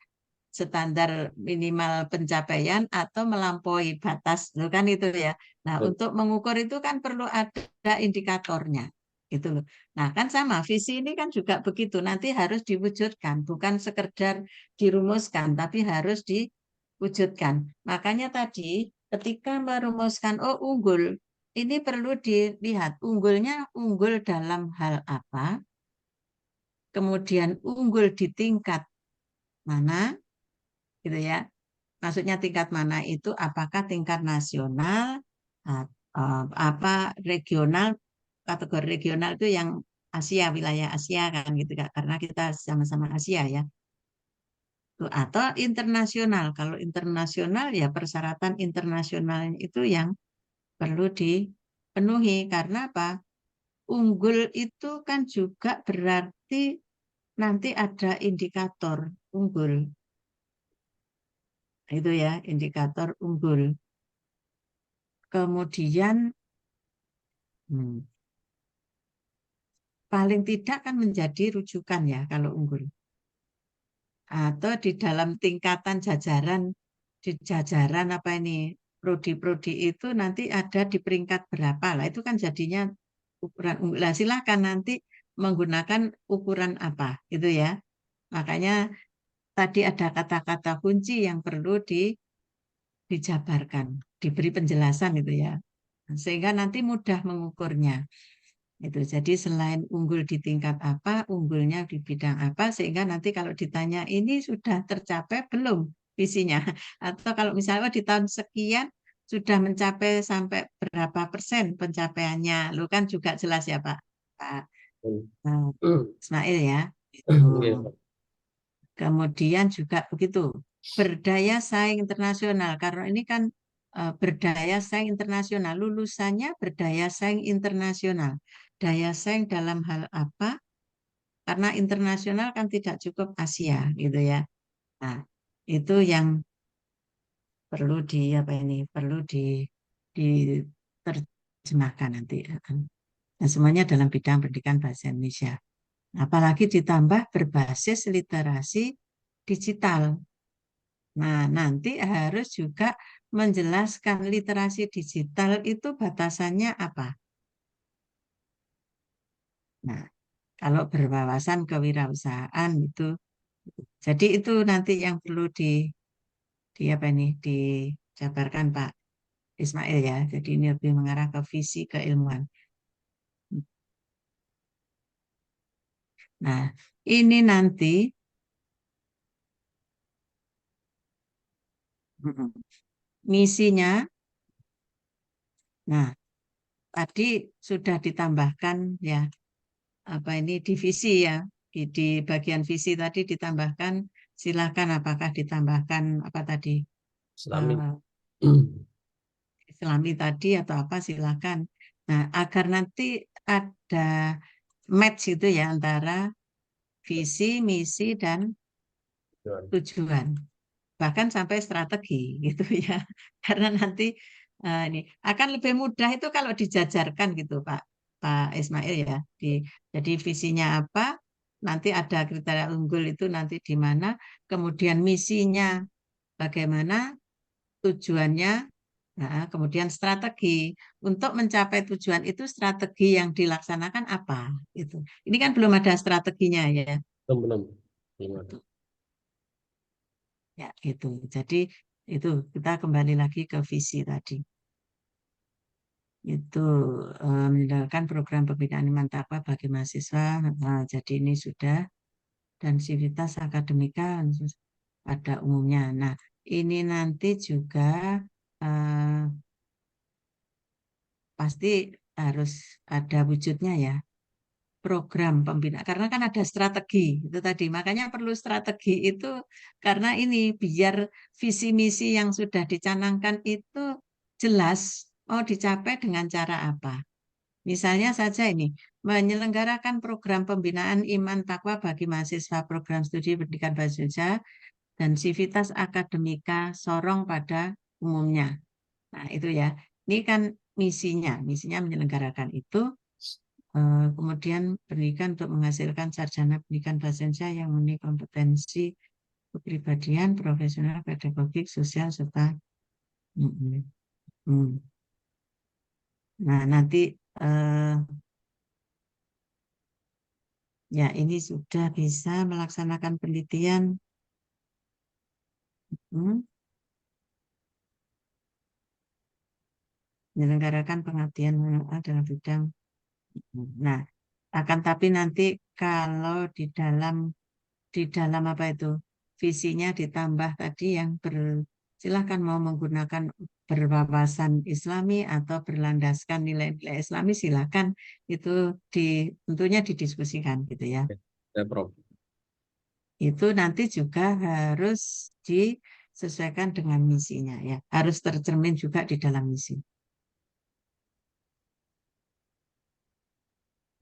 standar minimal pencapaian atau melampaui batas, itu kan itu ya. Nah, Betul. untuk mengukur itu kan perlu ada indikatornya, gitu loh. Nah, kan sama visi ini kan juga begitu. Nanti harus diwujudkan, bukan sekedar dirumuskan, tapi harus diwujudkan. Makanya tadi ketika merumuskan oh unggul, ini perlu dilihat unggulnya unggul dalam hal apa, kemudian unggul di tingkat mana, gitu ya. Maksudnya tingkat mana itu? Apakah tingkat nasional, apa regional? Kategori regional itu yang Asia, wilayah Asia kan gitu Kak, karena kita sama-sama Asia ya. Atau internasional. Kalau internasional ya persyaratan internasional itu yang perlu dipenuhi karena apa? Unggul itu kan juga berarti nanti ada indikator unggul. Itu ya, indikator unggul. Kemudian paling tidak kan menjadi rujukan ya kalau unggul. Atau di dalam tingkatan jajaran, di jajaran apa ini, prodi-prodi itu nanti ada di peringkat berapa lah. Itu kan jadinya ukuran unggul. Nah, silahkan nanti menggunakan ukuran apa, gitu ya. Makanya tadi ada kata-kata kunci yang perlu dijabarkan, diberi penjelasan itu ya. Sehingga nanti mudah mengukurnya. Itu jadi selain unggul di tingkat apa, unggulnya di bidang apa, sehingga nanti kalau ditanya ini sudah tercapai belum visinya, atau kalau misalnya di tahun sekian sudah mencapai sampai berapa persen pencapaiannya, lu kan juga jelas ya Pak, Pak Ismail ya. Itu. Iya, Kemudian juga begitu berdaya saing internasional, karena ini kan berdaya saing internasional, lulusannya berdaya saing internasional. Daya saing dalam hal apa? Karena internasional kan tidak cukup Asia gitu ya. Nah, itu yang perlu apa ini? Perlu diterjemahkan nanti. Dan semuanya dalam bidang pendidikan bahasa Indonesia. Apalagi ditambah berbasis literasi digital. Nah, nanti harus juga menjelaskan literasi digital itu batasannya apa. Nah, kalau berwawasan kewirausahaan itu, jadi itu nanti yang perlu di apa ini dijabarkan Pak Ismail ya. Jadi ini lebih mengarah ke visi keilmuan. Nah, ini nanti misinya. Nah, tadi sudah ditambahkan ya apa ini divisi ya di bagian visi tadi ditambahkan silakan apakah ditambahkan apa tadi Islami. eh, Islami tadi atau apa silakan. Nah agar nanti ada match itu ya antara visi, misi dan tujuan bahkan sampai strategi gitu ya karena nanti ini akan lebih mudah itu kalau dijajarkan gitu Pak. Pak Ismail ya. Jadi visinya apa? Nanti ada kriteria unggul itu nanti di mana, kemudian misinya bagaimana, tujuannya, nah, kemudian strategi untuk mencapai tujuan itu, strategi yang dilaksanakan apa? Itu. Ini kan belum ada strateginya ya. Belum. Gimana? Gitu. Ya, gitu. Jadi itu kita kembali lagi ke visi tadi. Itu menjalankan program pembinaan iman takwa bagi mahasiswa. Nah, jadi ini sudah, dan sivitas akademika pada umumnya. Nah, ini nanti juga eh, pasti harus ada wujudnya ya, program pembinaan, karena kan ada strategi itu tadi, makanya perlu strategi itu, karena ini biar visi misi yang sudah dicanangkan itu jelas mau dicapai dengan cara apa. Misalnya saja ini, menyelenggarakan program pembinaan iman takwa bagi mahasiswa program studi pendidikan bahasa Indonesia dan sivitas akademika sorong pada umumnya. Nah, itu ya. Ini kan misinya menyelenggarakan itu. Kemudian pendidikan untuk menghasilkan sarjana pendidikan bahasa Indonesia yang memiliki kompetensi kepribadian, profesional, pedagogik, sosial, serta mm, mm. Nah, nanti ya ini sudah bisa melaksanakan penelitian, mm, menyelenggarakan pengabdian dalam bidang. Nah, akan tapi nanti kalau di dalam apa itu, visinya ditambah tadi yang silahkan mau menggunakan berwawasan Islami atau berlandaskan nilai-nilai Islami, silahkan, itu tentunya didiskusikan gitu ya. Ya, Prof. Itu nanti juga harus disesuaikan dengan misinya ya, harus tercermin juga di dalam misi.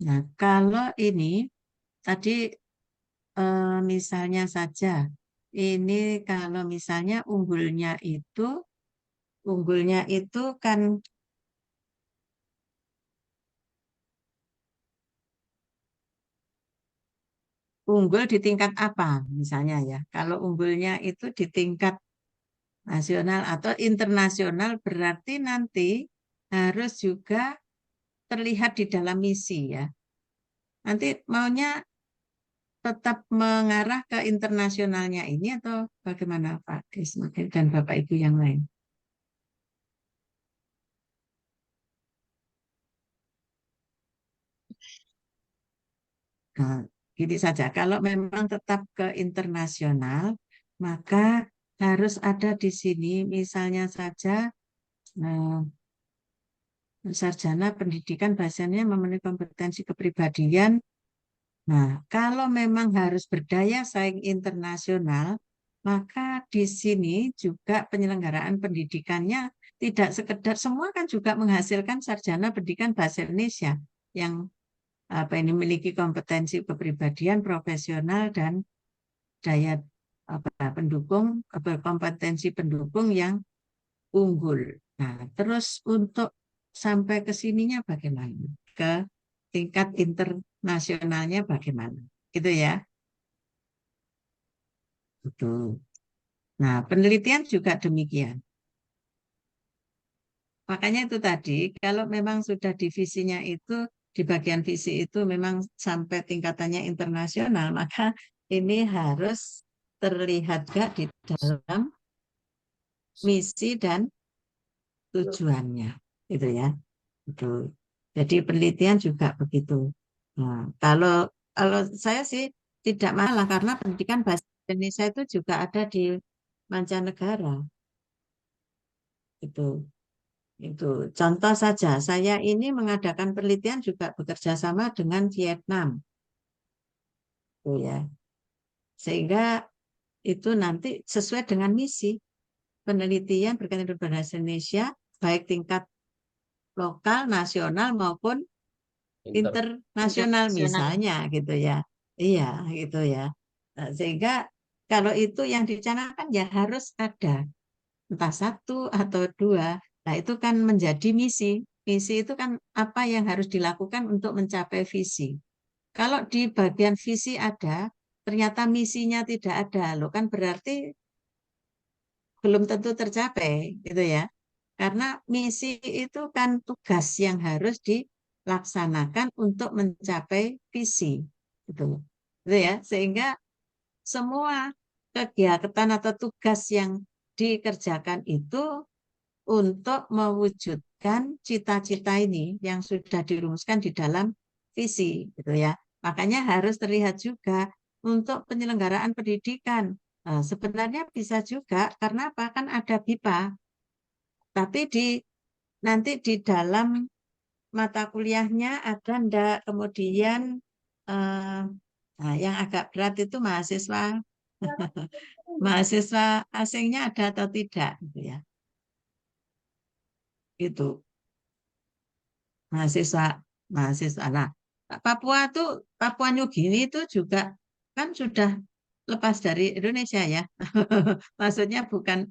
Nah, kalau ini tadi misalnya saja, ini kalau misalnya unggulnya itu kan unggul di tingkat apa misalnya ya. Kalau unggulnya itu di tingkat nasional atau internasional, berarti nanti harus juga terlihat di dalam misi ya. Nanti maunya tetap mengarah ke internasionalnya ini atau bagaimana Pak Ismail dan Bapak Ibu yang lain? Nah, gini saja, kalau memang tetap ke internasional, maka harus ada di sini, misalnya saja, eh, sarjana pendidikan bahasanya memenuhi kompetensi kepribadian. Nah, kalau memang harus berdaya saing internasional, maka di sini juga penyelenggaraan pendidikannya tidak sekedar, semua kan juga menghasilkan sarjana pendidikan bahasa Indonesia yang apa ini memiliki kompetensi kepribadian, profesional, dan daya apa pendukung, berkompetensi pendukung yang unggul. Nah, terus untuk sampai ke sininya bagaimana? Ke tingkat internasionalnya bagaimana? Gitu ya. Betul. Nah, penelitian juga demikian. Makanya itu tadi, kalau memang sudah divisinya itu, di bagian visi itu memang sampai tingkatannya internasional, maka ini harus terlihat gak di dalam misi dan tujuannya. Itu ya. Betul. Jadi penelitian juga begitu. Nah, kalau saya sih tidak masalah, karena pendidikan bahasa Indonesia itu juga ada di mancanegara. Itu. Itu contoh saja, saya ini mengadakan penelitian juga bekerja sama dengan Vietnam, tuh ya. Sehingga itu nanti sesuai dengan misi penelitian berkaitan dengan bahasa Indonesia, baik tingkat lokal, nasional maupun internasional Internasional. misalnya gitu ya. Iya, gitu ya. Nah, sehingga kalau itu yang dicanangkan ya harus ada entah satu atau dua. Nah, itu kan menjadi misi. Misi itu kan apa yang harus dilakukan untuk mencapai visi. Kalau di bagian visi ada, ternyata misinya tidak ada, loh kan berarti belum tentu tercapai, gitu ya. Karena misi itu kan tugas yang harus dilaksanakan untuk mencapai visi, gitu. Gitu ya. Sehingga semua kegiatan atau tugas yang dikerjakan itu untuk mewujudkan cita-cita ini yang sudah dirumuskan di dalam visi, gitu ya. Makanya harus terlihat juga untuk penyelenggaraan pendidikan. Nah, sebenarnya bisa juga karena apa? Kan ada BIPA, tapi nanti di dalam mata kuliahnya ada ndak kemudian eh, nah, yang agak berat itu mahasiswa asingnya ada atau tidak, gitu ya. Itu mahasiswa mahasiswa. Nah, Papua New Guinea itu juga kan sudah lepas dari Indonesia ya. Maksudnya bukan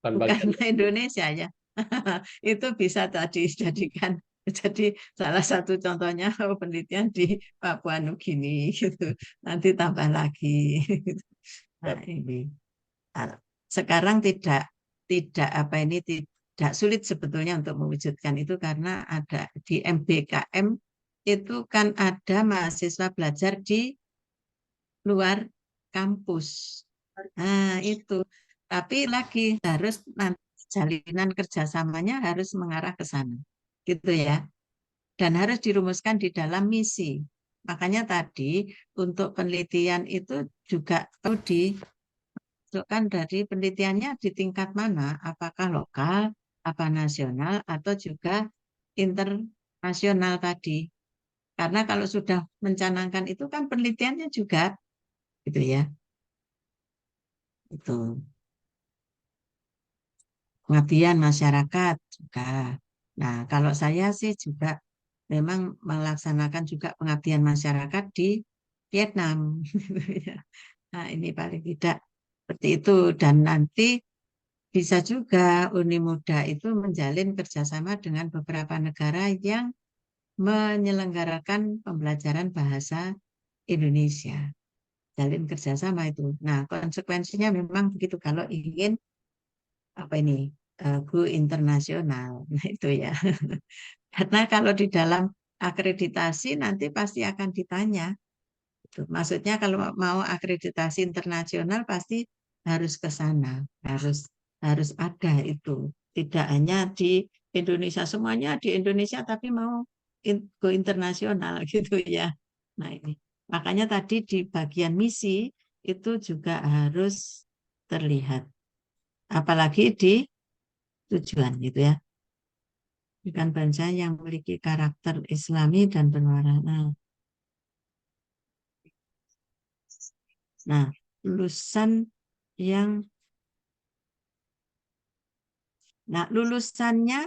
Bukan bukan bagian. Indonesia ya. Itu bisa tadi dijadikan jadi salah satu contohnya penelitian di Papua New Guinea gitu. Nanti tambah lagi. Nah, Ya. ini. Nah, sekarang tidak apa ini tidak sulit sebetulnya untuk mewujudkan itu karena ada di MBKM itu kan ada mahasiswa belajar di luar kampus. Nah, itu. Tapi lagi harus nanti jalinan kerjasamanya harus mengarah ke sana. Gitu ya. Dan harus dirumuskan di dalam misi. Makanya tadi untuk penelitian itu juga perlu dimasukkan dari penelitiannya di tingkat mana, apakah lokal, apa nasional, atau juga internasional tadi. Karena kalau sudah mencanangkan itu kan penelitiannya juga, gitu ya. Itu pengabdian masyarakat juga. Nah, kalau saya sih juga memang melaksanakan juga pengabdian masyarakat di Vietnam. Nah, ini paling tidak seperti itu. Dan nanti bisa juga Uni Muda itu menjalin kerjasama dengan beberapa negara yang menyelenggarakan pembelajaran bahasa Indonesia. Jalin kerjasama itu. Nah, konsekuensinya memang begitu kalau ingin apa ini go internasional. Nah, itu ya. Karena kalau di dalam akreditasi nanti pasti akan ditanya. Gitu. Maksudnya kalau mau akreditasi internasional pasti harus ke sana, harus harus ada itu. Tidak hanya di Indonesia, semuanya di Indonesia tapi mau go internasional gitu ya. Nah, ini. Makanya tadi di bagian misi itu juga harus terlihat. Apalagi di tujuan gitu ya. Bukan bangsa yang memiliki karakter Islami dan berwarna. Nah, lulusan yang lulusannya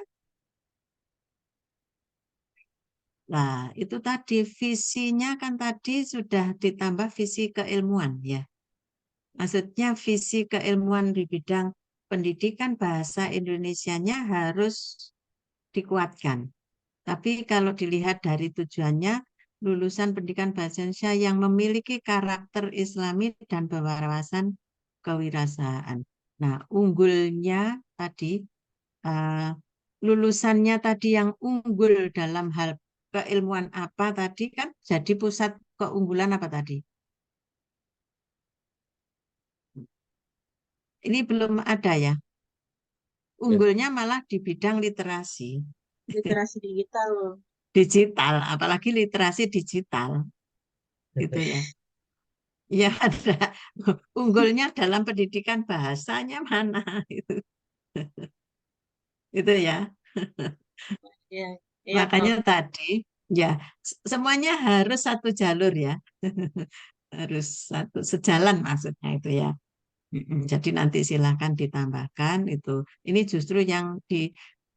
nah itu tadi visinya kan tadi sudah ditambah visi keilmuan ya. Maksudnya visi keilmuan di bidang pendidikan bahasa Indonesianya harus dikuatkan. Tapi kalau dilihat dari tujuannya, lulusan pendidikan bahasa Indonesia yang memiliki karakter Islami dan berwawasan kewirausahaan. Nah, unggulnya tadi, uh, lulusannya tadi yang unggul dalam hal keilmuan apa tadi kan jadi pusat keunggulan apa tadi? Ini belum ada ya. Ya. Unggulnya malah di bidang literasi Literasi digital. digital, apalagi literasi digital, gitu ya. Ya ada unggulnya dalam pendidikan bahasanya mana itu, itu ya. Ya, iya Kak. Makanya tadi ya semuanya harus satu jalur ya, harus satu sejalan maksudnya itu ya. Jadi nanti silakan ditambahkan itu. Ini justru yang di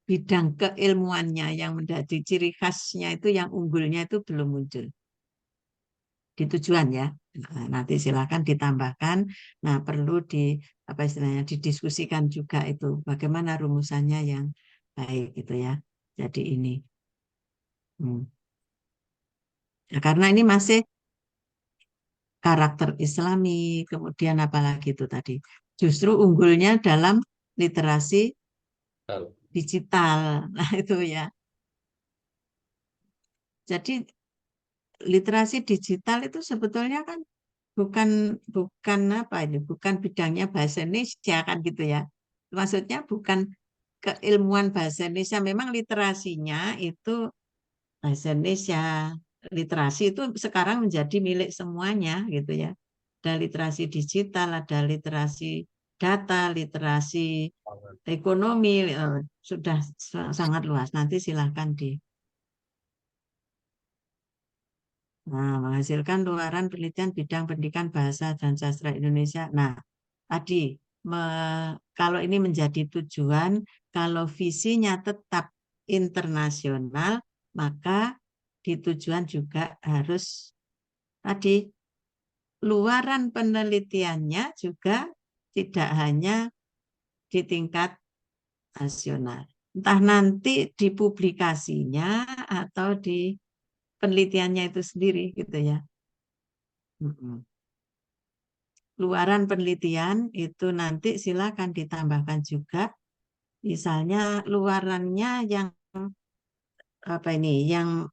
bidang keilmuannya yang menjadi ciri khasnya itu yang unggulnya itu belum muncul di tujuan ya. Nah, nanti silakan ditambahkan. Nah, perlu di apa istilahnya didiskusikan juga itu bagaimana rumusannya yang baik gitu ya. Jadi ini. Ya, karena ini masih karakter Islami, kemudian apalagi itu tadi. Justru unggulnya dalam literasi Kalau digital. Nah, itu ya. Jadi literasi digital itu sebetulnya kan bukan bukan apa ini, bukan bidangnya bahasa Indonesia kan gitu ya. Maksudnya bukan keilmuan bahasa Indonesia, memang literasinya itu bahasa Indonesia. Literasi itu sekarang menjadi milik semuanya gitu ya. Ada literasi digital, ada literasi data, literasi ekonomi, sudah sangat luas. Nanti silahkan di. Nah, menghasilkan luaran penelitian bidang pendidikan bahasa dan sastra Indonesia. Nah, tadi kalau ini menjadi tujuan, kalau visinya tetap internasional, maka di tujuan juga harus tadi luaran penelitiannya juga tidak hanya di tingkat nasional. Entah nanti di publikasinya atau di penelitiannya itu sendiri gitu ya. Luaran penelitian itu nanti silakan ditambahkan juga, misalnya luarannya yang apa ini, yang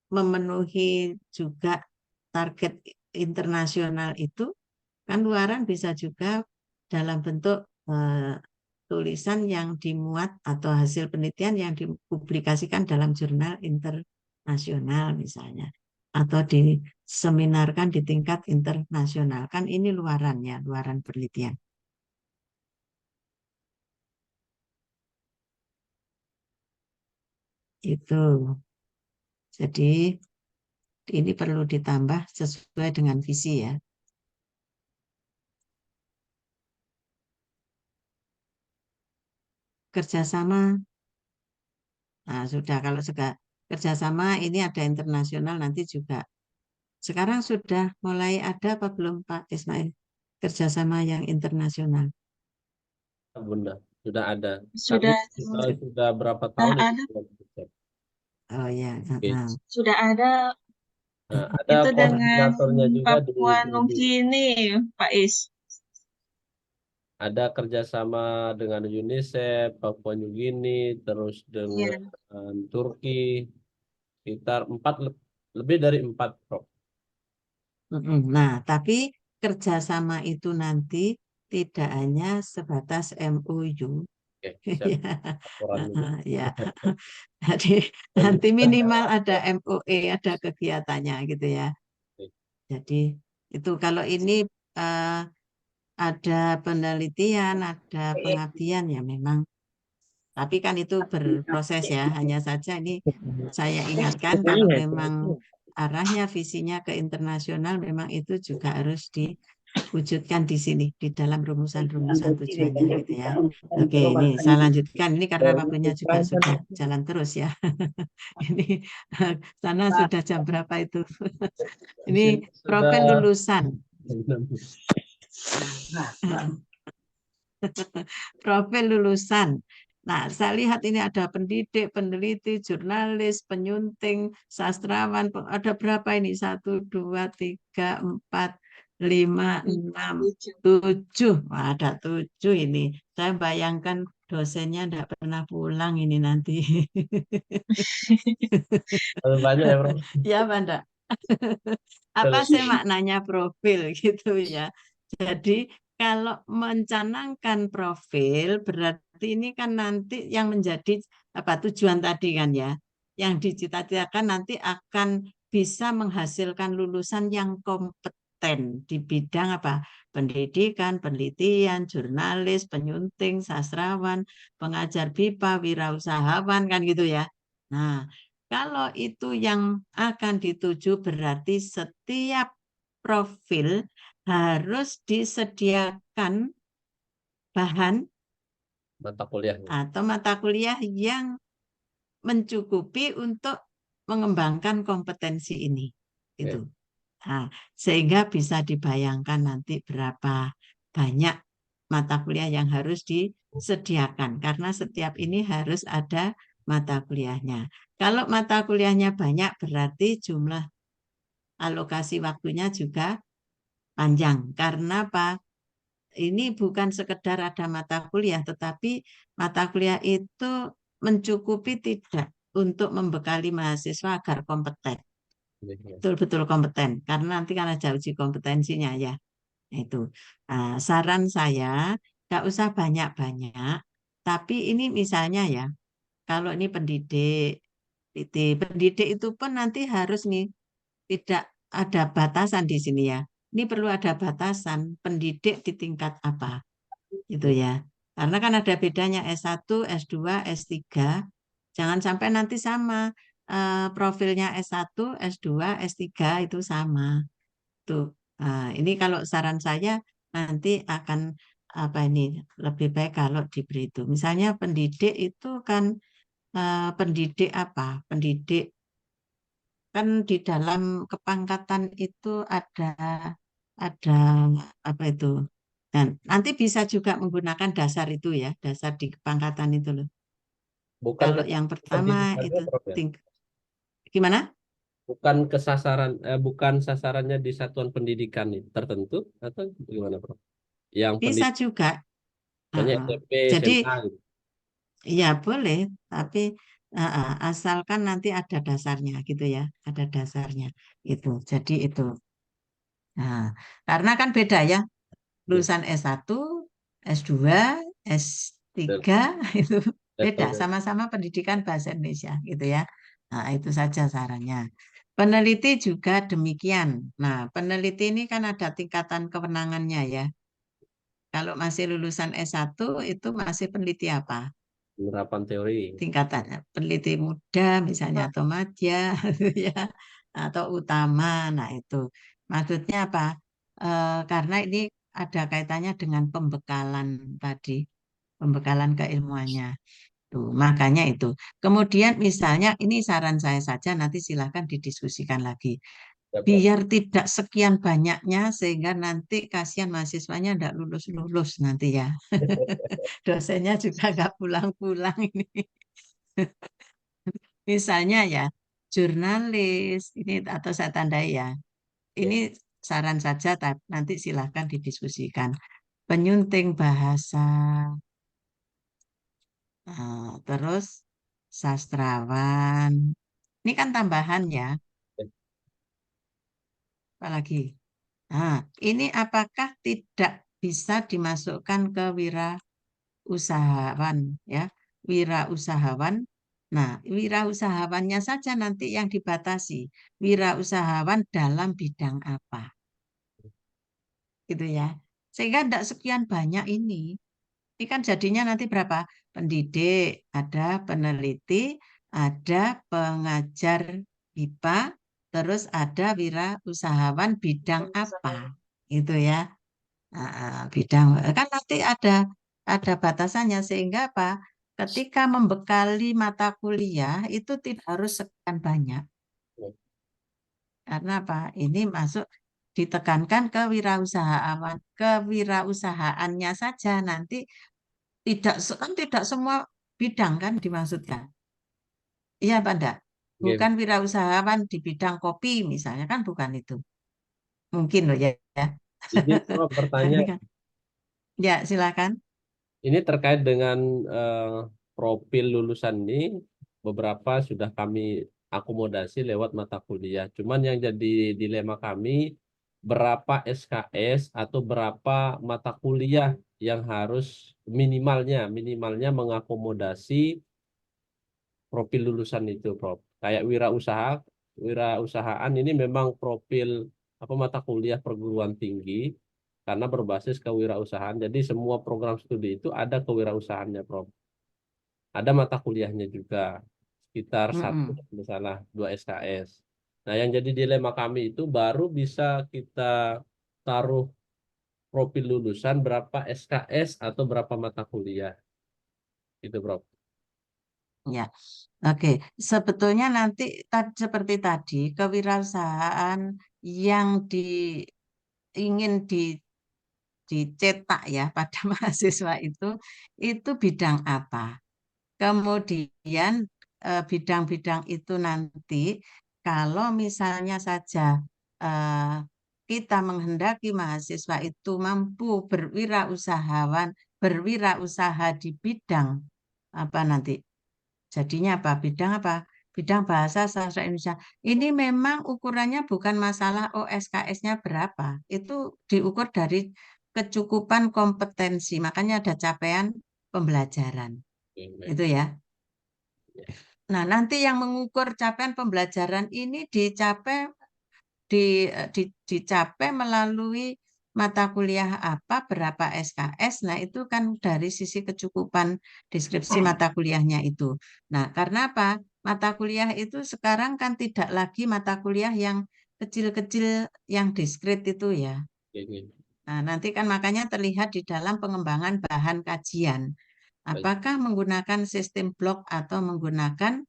memenuhi juga target internasional itu kan luaran bisa juga dalam bentuk tulisan yang dimuat atau hasil penelitian yang dipublikasikan dalam jurnal internasional misalnya, atau diseminarkan di tingkat internasional. Kan ini luarannya, luaran penelitian. Itu. Jadi ini perlu ditambah sesuai dengan visi ya. Kerjasama, nah sudah, kalau kerjasama ini ada internasional nanti juga. Sekarang sudah mulai ada apa belum Pak Ismail? Kerjasama yang internasional. Bunda sudah ada, tapi Sudah sudah berapa tahun itu ada, belum dicek. Oh ya, Oke. sudah ada Nah, ada itu dengan koordinatornya juga Papua di Nugini, Pak Is. ada kerjasama dengan UNICEF, Papua New Guinea, terus dengan Iya. Turki, sekitar lebih dari 4 Prof. Nah, tapi kerjasama itu nanti tidak hanya sebatas MOU. Oke, siap. Ya, Laporan dulu. ya. Jadi nanti minimal ada MOE, ada kegiatannya gitu ya. Jadi itu kalau ini eh, ada penelitian, ada pengabdian ya memang. Tapi kan itu berproses ya. Hanya saja ini saya ingatkan kalau memang arahnya visinya ke internasional, memang itu juga harus diwujudkan di sini di dalam rumusan-rumusan tujuannya gitu ya. Oke, ini saya lanjutkan ini karena waktunya juga sudah jalan terus ya. Ini sana sudah jam berapa itu? Ini profil Sudah lulusan. Profil lulusan. Nah, saya lihat ini ada pendidik, peneliti, jurnalis, penyunting, sastrawan. Ada berapa ini? 1, 2, 3, 4, 5, 6, 7. Wah, ada 7 ini. Saya bayangkan dosennya tidak pernah pulang ini nanti. banyak ya, Prof. Ya, Banda. Apa sih maknanya profil gitu ya. Jadi kalau mencanangkan profil berarti ini kan nanti yang menjadi apa tujuan tadi kan ya. Yang dicita-citakan nanti akan bisa menghasilkan lulusan yang kompeten di bidang apa? Pendidikan, penelitian, jurnalis, penyunting, sastrawan, pengajar BIPA, wirausahawan kan gitu ya. Nah, kalau itu yang akan dituju berarti setiap profil harus disediakan bahan Mata kuliah. atau mata kuliah yang mencukupi untuk mengembangkan kompetensi ini. Itu. Oke. Nah, sehingga bisa dibayangkan nanti berapa banyak mata kuliah yang harus disediakan karena setiap ini harus ada mata kuliahnya. Kalau mata kuliahnya banyak berarti jumlah alokasi waktunya juga panjang. Karena apa? Ini bukan sekedar ada mata kuliah, tetapi mata kuliah itu mencukupi tidak untuk membekali mahasiswa agar kompeten, betul-betul kompeten. Karena nanti kan ada uji kompetensinya ya. Nah, itu. Saran saya, nggak usah banyak-banyak, tapi ini misalnya ya, kalau ini pendidik itu pun nanti harus nih, tidak ada batasan di sini ya. Ini perlu ada batasan pendidik di tingkat apa, itu ya. Karena kan ada bedanya S1, S2, S3. Jangan sampai nanti sama profilnya S1, S2, S3 itu sama. Tuh. Ini kalau saran saya nanti akan apa ini lebih baik kalau diberi itu. Misalnya pendidik itu kan pendidik apa? Pendidik kan di dalam kepangkatan itu ada apa itu? Dan nanti bisa juga menggunakan dasar itu ya, dasar di kepangkatan itu loh. Bukan Kalau ke yang pertama pendidikannya, itu Prof ya? gimana? Bukan bukan sasarannya di satuan pendidikan tertentu atau gimana, Prof? Yang Bisa pendidikannya juga. Heeh. SMP, Jadi SMA gitu. ya boleh, tapi asalkan nanti ada dasarnya gitu ya, ada dasarnya itu. Jadi itu. Nah, karena kan beda ya, Ya, lulusan S1, S2, betul. S3 itu beda, Betul. sama-sama pendidikan bahasa Indonesia gitu ya. Nah, itu saja sarannya. Peneliti juga demikian. Nah, peneliti ini kan ada tingkatan kewenangannya ya. Kalau masih lulusan S1 itu masih peneliti apa? Penerapan teori. Tingkatannya peneliti muda misalnya atau madya ya atau utama. Nah, itu maksudnya apa? Karena ini ada kaitannya dengan pembekalan tadi, pembekalan keilmuannya. Tuh, makanya itu. Kemudian misalnya ini saran saya saja nanti silahkan didiskusikan lagi. Ya, Prof. Biar tidak sekian banyaknya sehingga nanti kasihan mahasiswanya tidak lulus-lulus nanti ya. Dosennya juga nggak pulang-pulang ini. Misalnya ya, jurnalis ini atau saya tandai ya. Ini Oke. saran saja, nanti silahkan didiskusikan. Penyunting bahasa, terus sastrawan. Ini kan tambahan ya, apalagi. Nah, ini apakah tidak bisa dimasukkan ke wirausahawan ya? Wirausahawan. Nah, wirausahawannya saja nanti yang dibatasi. Wirausahawan dalam bidang apa? Gitu ya. Sehingga tidak sekian banyak ini. Ini kan jadinya nanti berapa? Pendidik, ada peneliti, ada pengajar BIPA, terus ada wirausahawan bidang apa? Itu ya. Bidang kan nanti ada batasannya sehingga apa? Ketika membekali mata kuliah itu tidak harus sekian banyak. Karena apa? Ini masuk ditekankan kewirausahaannya saja nanti kan tidak semua bidang kan dimaksudkan. Iya, Pak Ndak? Oke. Bukan wirausahawan di bidang kopi misalnya kan bukan itu. Mungkin loh ya. Ya. Ini Prof bertanya, Ini kan. Ya, silakan. ini terkait dengan profil lulusan ini, beberapa sudah kami akomodasi lewat mata kuliah. Cuman yang jadi dilema kami, berapa SKS atau berapa mata kuliah yang harus minimalnya mengakomodasi profil lulusan itu, Prof. Kayak wirausahaan ini memang profil apa mata kuliah perguruan tinggi karena berbasis kewirausahaan. Jadi semua program studi itu ada kewirausahaannya, Prof. Ada mata kuliahnya juga sekitar satu Mm-mm. misalnya 2 SKS. Nah, yang jadi dilema kami itu baru bisa kita taruh profil lulusan berapa SKS atau berapa mata kuliah. Itu, Prof. Ya, oke. Sebetulnya nanti seperti tadi kewirausahaan yang ingin dicetak ya pada mahasiswa itu bidang apa? Kemudian bidang-bidang itu nanti kalau misalnya saja eh, kita menghendaki mahasiswa itu mampu berwirausaha di bidang apa nanti jadinya apa? Bidang apa? Bidang bahasa sastra Indonesia. Ini memang ukurannya bukan masalah SKS-nya berapa. Itu diukur dari kecukupan kompetensi. Makanya ada capaian pembelajaran. Oke, baik. Itu ya. Ya. Nah, nanti yang mengukur capaian pembelajaran ini dicapai melalui mata kuliah apa, berapa SKS. Nah, itu kan dari sisi kecukupan deskripsi mata kuliahnya itu. Nah, karena apa? Mata kuliah itu sekarang kan tidak lagi mata kuliah yang kecil-kecil yang diskrit itu ya. Oke, Nah, nanti kan makanya terlihat di dalam pengembangan bahan kajian. baik. Apakah menggunakan sistem blok atau menggunakan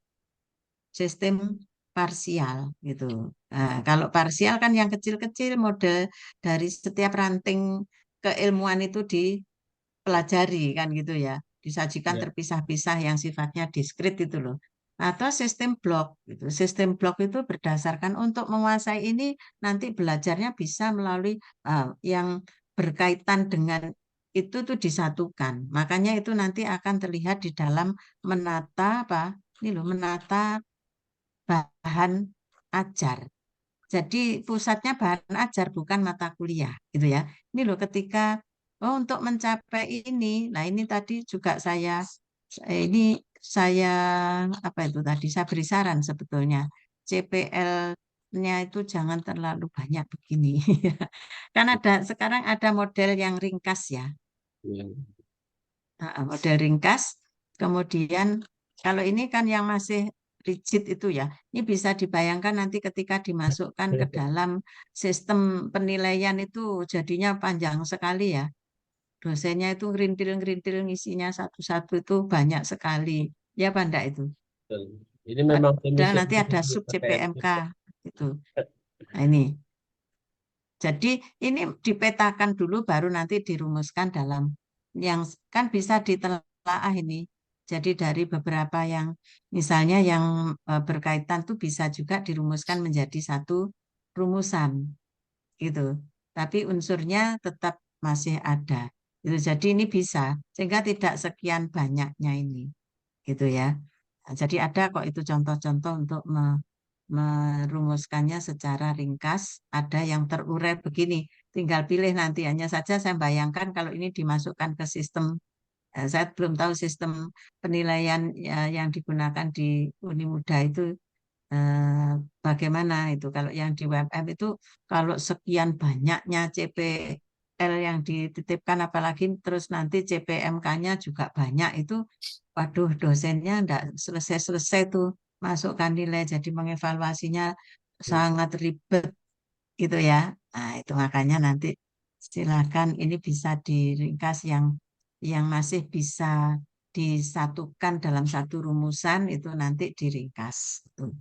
sistem parsial gitu. Nah, kalau parsial kan yang kecil-kecil model dari setiap ranting keilmuan itu dipelajari kan gitu ya. Disajikan Ya. terpisah-pisah yang sifatnya diskrit itu loh. Atau sistem blok gitu. Sistem blok itu berdasarkan untuk menguasai ini nanti belajarnya bisa melalui yang berkaitan dengan itu tuh disatukan. Makanya itu nanti akan terlihat di dalam menata apa? Ini loh, menata bahan ajar. Jadi pusatnya bahan ajar bukan mata kuliah gitu ya. Ini loh ketika untuk mencapai ini, nah ini tadi juga ini saya apa itu tadi saya beri saran sebetulnya CPL-nya itu jangan terlalu banyak begini. Kan ada sekarang ada model yang ringkas ya. Ya. Model ringkas. Kemudian kalau ini kan yang masih rigid itu ya, ini bisa dibayangkan nanti ketika dimasukkan ke dalam sistem penilaian itu jadinya panjang sekali ya. Dosennya itu ngerintil-ngerintil ngisinya satu-satu itu banyak sekali. Ya Pak itu. Betul. Ini memang Padahal semi nanti ada sub PTN CPMK juga. itu. Nah ini. Jadi ini dipetakan dulu baru nanti dirumuskan dalam yang kan bisa ditelaah ini. Jadi dari beberapa yang misalnya yang berkaitan tuh bisa juga dirumuskan menjadi satu rumusan gitu. Tapi unsurnya tetap masih ada. Gitu. Jadi ini bisa sehingga tidak sekian banyaknya ini gitu ya. Nah, jadi ada kok itu contoh-contoh untuk merumuskannya secara ringkas, ada yang terurai begini, tinggal pilih nanti. Hanya saja saya bayangkan kalau ini dimasukkan ke sistem, saya belum tahu sistem penilaian yang digunakan di Unimuda itu eh, bagaimana itu. Kalau yang di WMF itu, kalau sekian banyaknya CPL yang dititipkan, apalagi terus nanti CPMK-nya juga banyak itu, waduh dosennya enggak selesai-selesai tuh masukkan nilai, jadi mengevaluasinya sangat ribet gitu ya. Nah, itu makanya nanti silakan ini bisa diringkas yang masih bisa disatukan dalam satu rumusan itu nanti diringkas. Itu.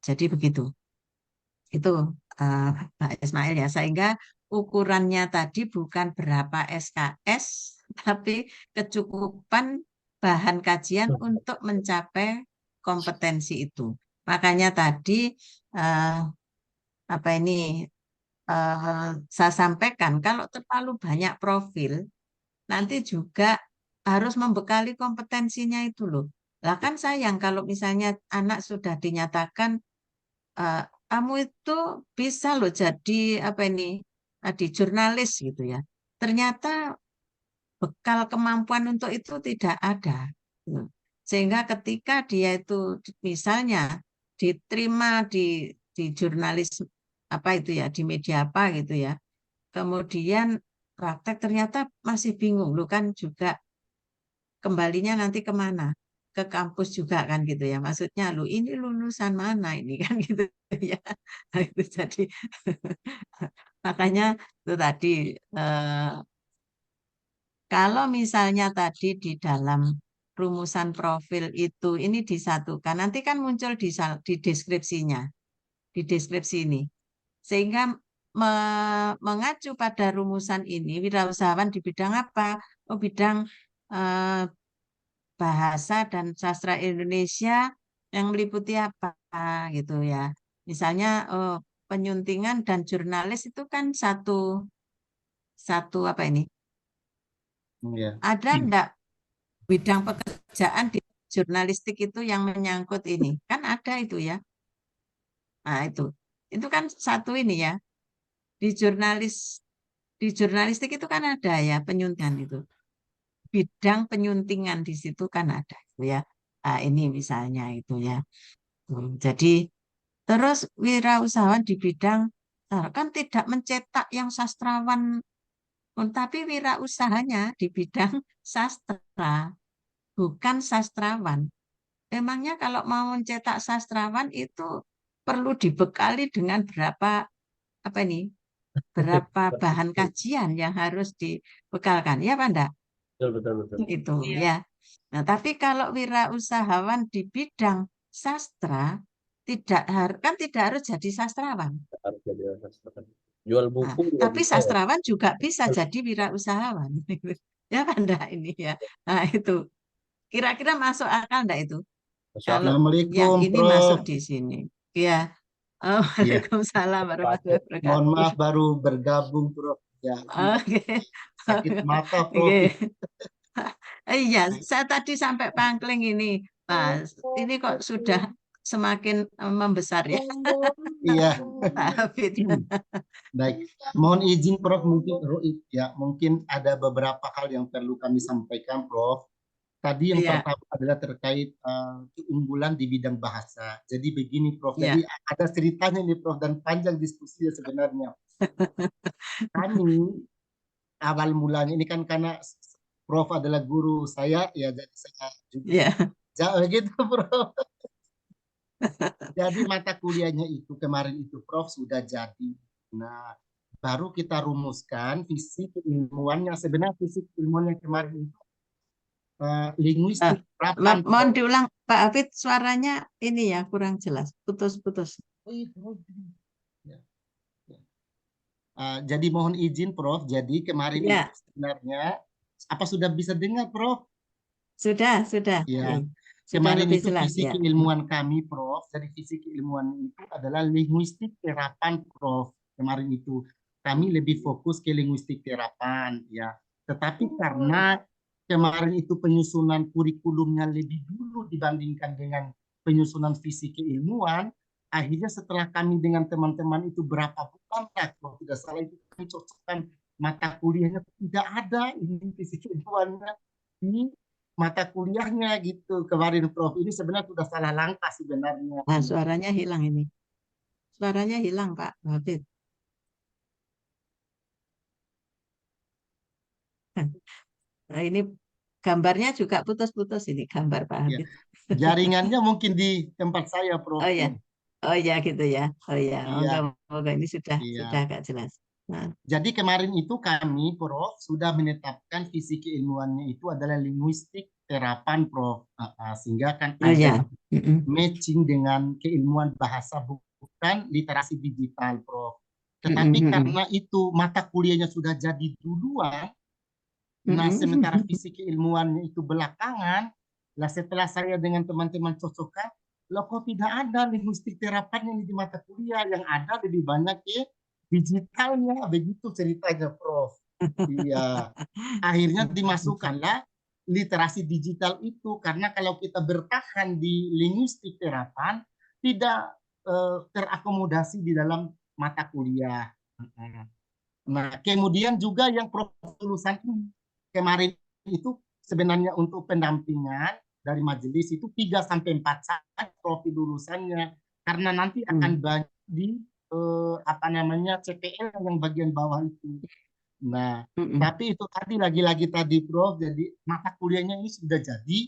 Jadi begitu. Itu Pak Ismail ya. Sehingga ukurannya tadi bukan berapa SKS, tapi kecukupan bahan kajian untuk mencapai kompetensi itu. Makanya tadi eh, apa ini saya sampaikan kalau terlalu banyak profil nanti juga harus membekali kompetensinya itu loh. Lah kan sayang kalau misalnya anak sudah dinyatakan eh, kamu itu bisa loh jadi apa ini di jurnalis gitu ya. Ternyata bekal kemampuan untuk itu tidak ada. Gitu. Sehingga ketika dia itu misalnya diterima di jurnalis apa itu ya di media apa gitu ya. Kemudian praktek ternyata masih bingung loh kan juga kembalinya nanti kemana? Ke kampus juga kan gitu ya. Maksudnya lu ini lulusan mana ini kan gitu ya. Nah, itu jadi makanya itu tadi eh, kalau misalnya tadi di dalam rumusan profil itu ini disatukan, nanti kan muncul di deskripsinya, di deskripsi ini. Sehingga mengacu pada rumusan ini, wirausahawan di bidang apa? Oh, bidang eh, bahasa dan sastra Indonesia yang meliputi apa gitu ya. Misalnya penyuntingan dan jurnalis itu kan satu satu apa ini? Ya. Ada enggak bidang pekerjaan di jurnalistik itu yang menyangkut ini? Kan ada itu ya. Nah, itu kan satu ini ya. Di jurnalistik itu kan ada ya penyuntingan itu. Bidang penyuntingan di situ kan ada gitu ya. Nah, ini misalnya itu ya. Jadi terus wirausahawan di bidang kan tidak mencetak yang sastrawan, tapi wirausahanya di bidang sastra, bukan sastrawan. Memangnya kalau mau mencetak sastrawan itu perlu dibekali dengan berapa apa ini? Berapa bahan kajian yang harus dibekalkan, ya Pak Ndak? Betul, betul, betul. Itu Iya. ya. Nah, tapi kalau wirausahawan di bidang sastra tidak harus jadi sastrawan. Harus jadi sastrawan. Jual Nah, buku juga tapi bisa ya. sastrawan juga bisa jadi wirausahawan. Ya Pak Ndak ini ya. Nah, itu kira-kira masuk akal enggak itu? Masuk akal. Kalau yang Assalamualaikum, ini Prof. masuk di sini. Ya. Ya, Waalaikumsalam warahmatullahi mohon wabarakatuh. maaf baru bergabung, Prof. Ya, ini Oke. sakit mata, Prof. Oke. Iya, saya tadi sampai pangkling ini. Mas, ini kok sudah semakin membesar ya, Iya, Pak Hafid. baik. Mohon izin, Prof. Mungkin ada beberapa hal yang perlu kami sampaikan, Prof. Tadi yang Iya, pertama adalah terkait keunggulan di bidang bahasa. Jadi begini, Prof. iya, Jadi ada ceritanya nih, Prof. Dan panjang diskusinya sebenarnya. Kami awal mulanya ini kan karena Prof adalah guru saya, ya jadi saya juga iya. jauh gitu, Prof. Jadi mata kuliahnya itu kemarin itu, Prof, sudah jadi. Nah, baru kita rumuskan visi keilmuannya. Sebenarnya visi keilmuannya kemarin itu Eh, linguistik terapan, mohon Prof. diulang, Pak Hafid, suaranya ini ya kurang jelas, putus-putus. Oh, iya, Prof. Ya, ya. Jadi mohon izin, Prof. Jadi kemarin itu Ya, sebenarnya apa sudah bisa dengar, Prof? sudah. Ya, Sudah kemarin lebih itu jelas visi ya. keilmuan kami, Prof. Jadi visi keilmuan itu adalah linguistik terapan, Prof. Kemarin itu kami lebih fokus ke linguistik terapan, ya. Tetapi karena kemarin itu penyusunan kurikulumnya lebih dulu dibandingkan dengan penyusunan visi keilmuan, akhirnya setelah kami dengan teman-teman itu berapa bulan lah, kalau tidak salah itu kami cocokkan mata kuliahnya tidak ada ini visi keilmuannya di mata kuliahnya gitu kemarin, Prof. Ini sebenarnya sudah salah langkah sebenarnya. Nah, suaranya hilang ini. Suaranya hilang, Pak Hafid. Nah, ini gambarnya juga putus-putus ini gambar Pak Ya, Hafid. jaringannya mungkin di tempat saya, Prof. Oh ya, oh ya gitu ya. Oh ya, Iya, moga ini sudah iya. agak jelas. Nah, Jadi kemarin itu kami, Prof, sudah menetapkan visi keilmuannya itu adalah linguistik terapan, Prof. Sehingga kan oh ada ya. Mm-mm. matching dengan keilmuan bahasa, bukan literasi digital, Prof. Tetapi Mm-mm, mm-mm. karena itu mata kuliahnya sudah jadi duluan, nah sementara Mm-mm. visi keilmuannya itu belakangan, lah setelah saya dengan teman-teman cocokkan, loh kok tidak ada linguistik terapan yang di mata kuliah, yang ada lebih banyak ke digitalnya, begitu ceritanya, Prof. Iya, akhirnya dimasukkanlah literasi digital itu, karena kalau kita bertahan di linguistik terapan, tidak terakomodasi di dalam mata kuliah. Nah, kemudian juga yang Prof lulusan ini kemarin itu sebenarnya untuk pendampingan dari majelis itu 3 sampai 4 saat profil lulusannya, karena nanti akan banyak di apa namanya CPL yang bagian bawah itu. Nah, Mm-mm. tapi itu tadi lagi-lagi tadi, Prof, jadi mata kuliahnya ini sudah jadi,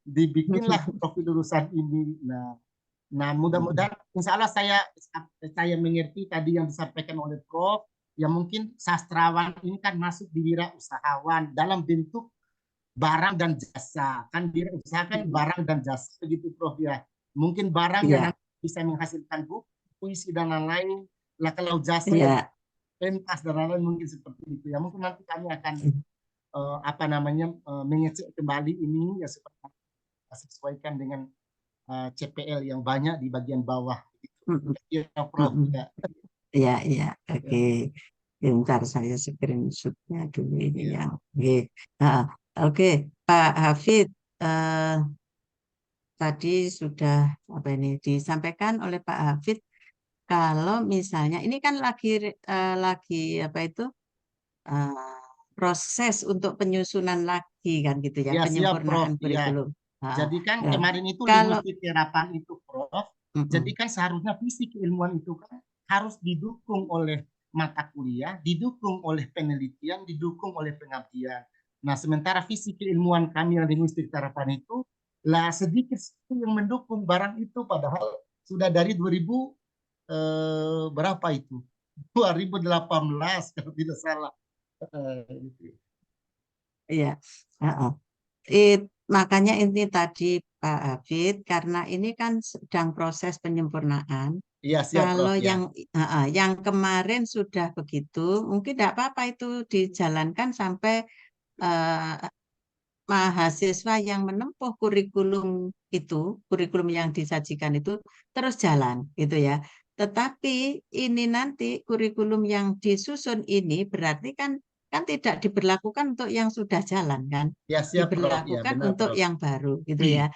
dibikinlah profil lulusan ini. Nah, mudah-mudahan, insya Allah saya mengerti tadi yang disampaikan oleh Prof. Ya mungkin sastrawan ini kan masuk di wirausahawan dalam bentuk barang dan jasa. Kan wirausaha kan barang dan jasa begitu, Prof, ya. Mungkin barang yang Iya, nanti bisa menghasilkan buku, puisi dan lain-lain. Lah kalau jasa ya iya. pentas dan lain-lain mungkin seperti itu. Ya mungkin nanti kami akan apa namanya mengecek kembali ini ya supaya sesuaikan dengan CPL yang banyak di bagian bawah. Mm-mm. Ya, Prof. Mm-mm. Ya, Ya, ya, oke. ya, Bentar saya screenshotnya dulu ini ya. yang. Oke, ah, oke, Pak Hafid, eh, tadi sudah apa ini disampaikan oleh Pak Hafid kalau misalnya ini kan lagi apa itu eh, proses untuk penyusunan lagi kan gitu ya, Ya, siap, Prof. penyempurnaan Ya. kurikulum. Ah, Jadi kan nah, kemarin itu kalau linguistik terapan itu, Prof. Jadi mm-mm, kan seharusnya visi keilmuan itu kan harus didukung oleh mata kuliah, didukung oleh penelitian, didukung oleh pengabdian. Nah, sementara visi keilmuan kami yang linguistik terapan itu lah sedikit yang mendukung barang itu padahal sudah dari 2000 berapa itu? 2018 kalau tidak salah. Gitu. iya, ah, ah. Makanya ini tadi Pak Hafid, karena ini kan sedang proses penyempurnaan. Iya, siap, Prof. Kalau Ya. yang kemarin sudah begitu, mungkin tidak apa-apa itu dijalankan sampai eh, mahasiswa yang menempuh kurikulum yang disajikan itu terus jalan, gitu ya. Tetapi ini nanti kurikulum yang disusun ini berarti kan tidak diberlakukan untuk yang sudah jalan kan, Ya, siap, Prof. Ya, diberlakukan benar, untuk Prof. yang baru, gitu ya.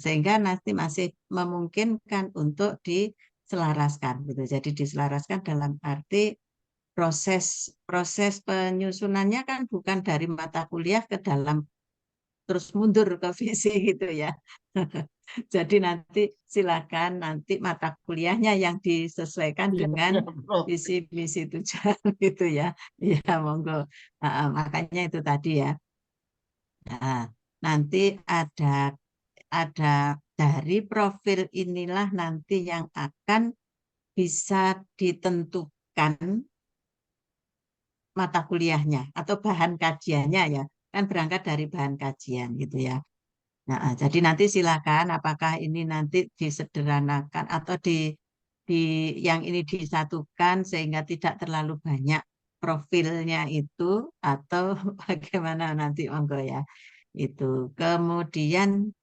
Sehingga nanti masih memungkinkan untuk diselaraskan, gitu. Jadi diselaraskan dalam arti proses proses penyusunannya kan bukan dari mata kuliah ke dalam terus mundur ke visi gitu ya. Jadi nanti silakan nanti mata kuliahnya yang disesuaikan Iya, dengan siap, Prof. visi misi tujuan gitu ya. Ya monggo. Makanya itu tadi ya. Nah, nanti ada dari profil inilah nanti yang akan bisa ditentukan mata kuliahnya atau bahan kajiannya ya. Kan berangkat dari bahan kajian gitu ya. Nah, jadi nanti silakan apakah ini nanti disederhanakan atau di yang ini disatukan sehingga tidak terlalu banyak profilnya itu atau bagaimana nanti monggo ya. Itu. Kemudian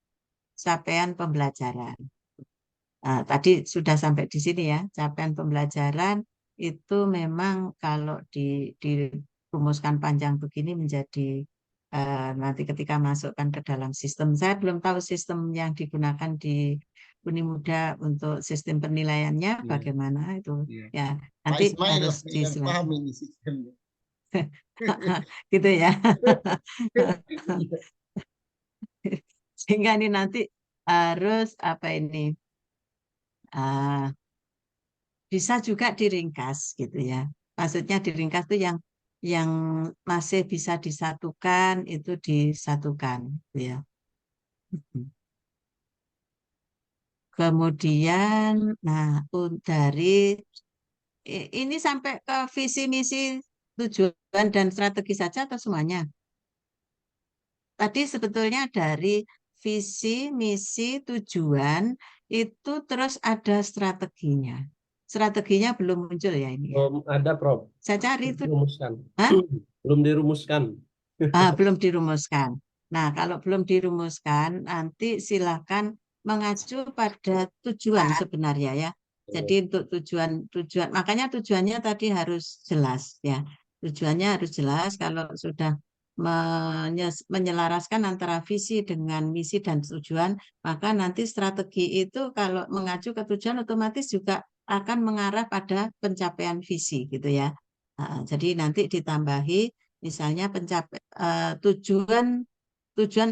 capaian pembelajaran. Tadi sudah sampai di sini ya, capaian pembelajaran itu memang kalau dirumuskan panjang begini menjadi nanti ketika masukkan ke dalam sistem. Saya belum tahu sistem yang digunakan di Uni Muda untuk sistem penilaiannya Iya, bagaimana itu. iya. Ya, Pak nanti Ismail harus lah yang paham dijelaskan. ini sistemnya. Gitu ya. Sehingga ini nanti harus apa ini? ah, Bisa juga diringkas gitu ya. Maksudnya diringkas itu yang masih bisa disatukan itu disatukan gitu ya. Kemudian nah dari ini sampai ke visi misi tujuan dan strategi saja atau semuanya? Tadi sebetulnya dari visi, misi, tujuan itu terus ada strateginya. Strateginya belum muncul ya ini ya. Belum ada, Prof. Saya cari itu. Dirumuskan. Hah? Belum dirumuskan. Belum dirumuskan. Nah, kalau belum dirumuskan, nanti silakan mengacu pada tujuan sebenarnya ya. Jadi untuk tujuan, makanya tujuannya tadi harus jelas ya. Tujuannya harus jelas kalau sudah menyelaraskan antara visi dengan misi dan tujuan, maka nanti strategi itu kalau mengacu ke tujuan otomatis juga akan mengarah pada pencapaian visi gitu ya. Jadi nanti ditambahi misalnya tujuan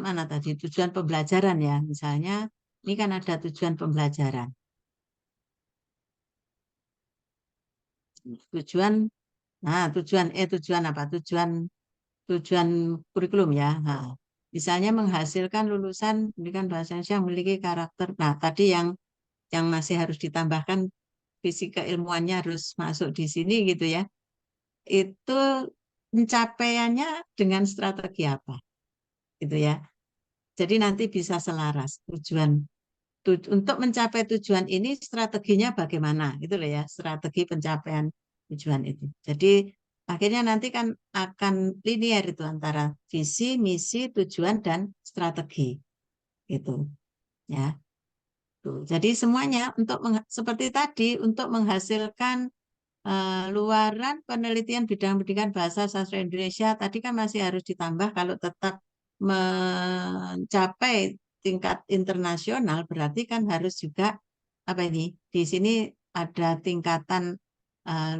mana tadi? Tujuan pembelajaran ya. Misalnya ini kan ada tujuan pembelajaran. Tujuan tujuan apa? Tujuan kurikulum ya. Nah, misalnya menghasilkan lulusan pendidikan bahasa Indonesia yang memiliki karakter. Nah, tadi yang masih harus ditambahkan visi keilmuannya harus masuk di sini gitu ya. Itu pencapaiannya dengan strategi apa? Gitu ya. Jadi nanti bisa selaras untuk mencapai tujuan ini strateginya bagaimana gitu loh ya, strategi pencapaian tujuan itu. Jadi Akhirnya nanti kan akan linear itu antara visi, misi, tujuan, dan strategi. Gitu. Ya. Tuh. Jadi semuanya untuk seperti tadi untuk menghasilkan luaran penelitian bidang pendidikan bahasa sastra Indonesia tadi kan masih harus ditambah kalau tetap mencapai tingkat internasional berarti kan harus juga apa ini di sini ada tingkatan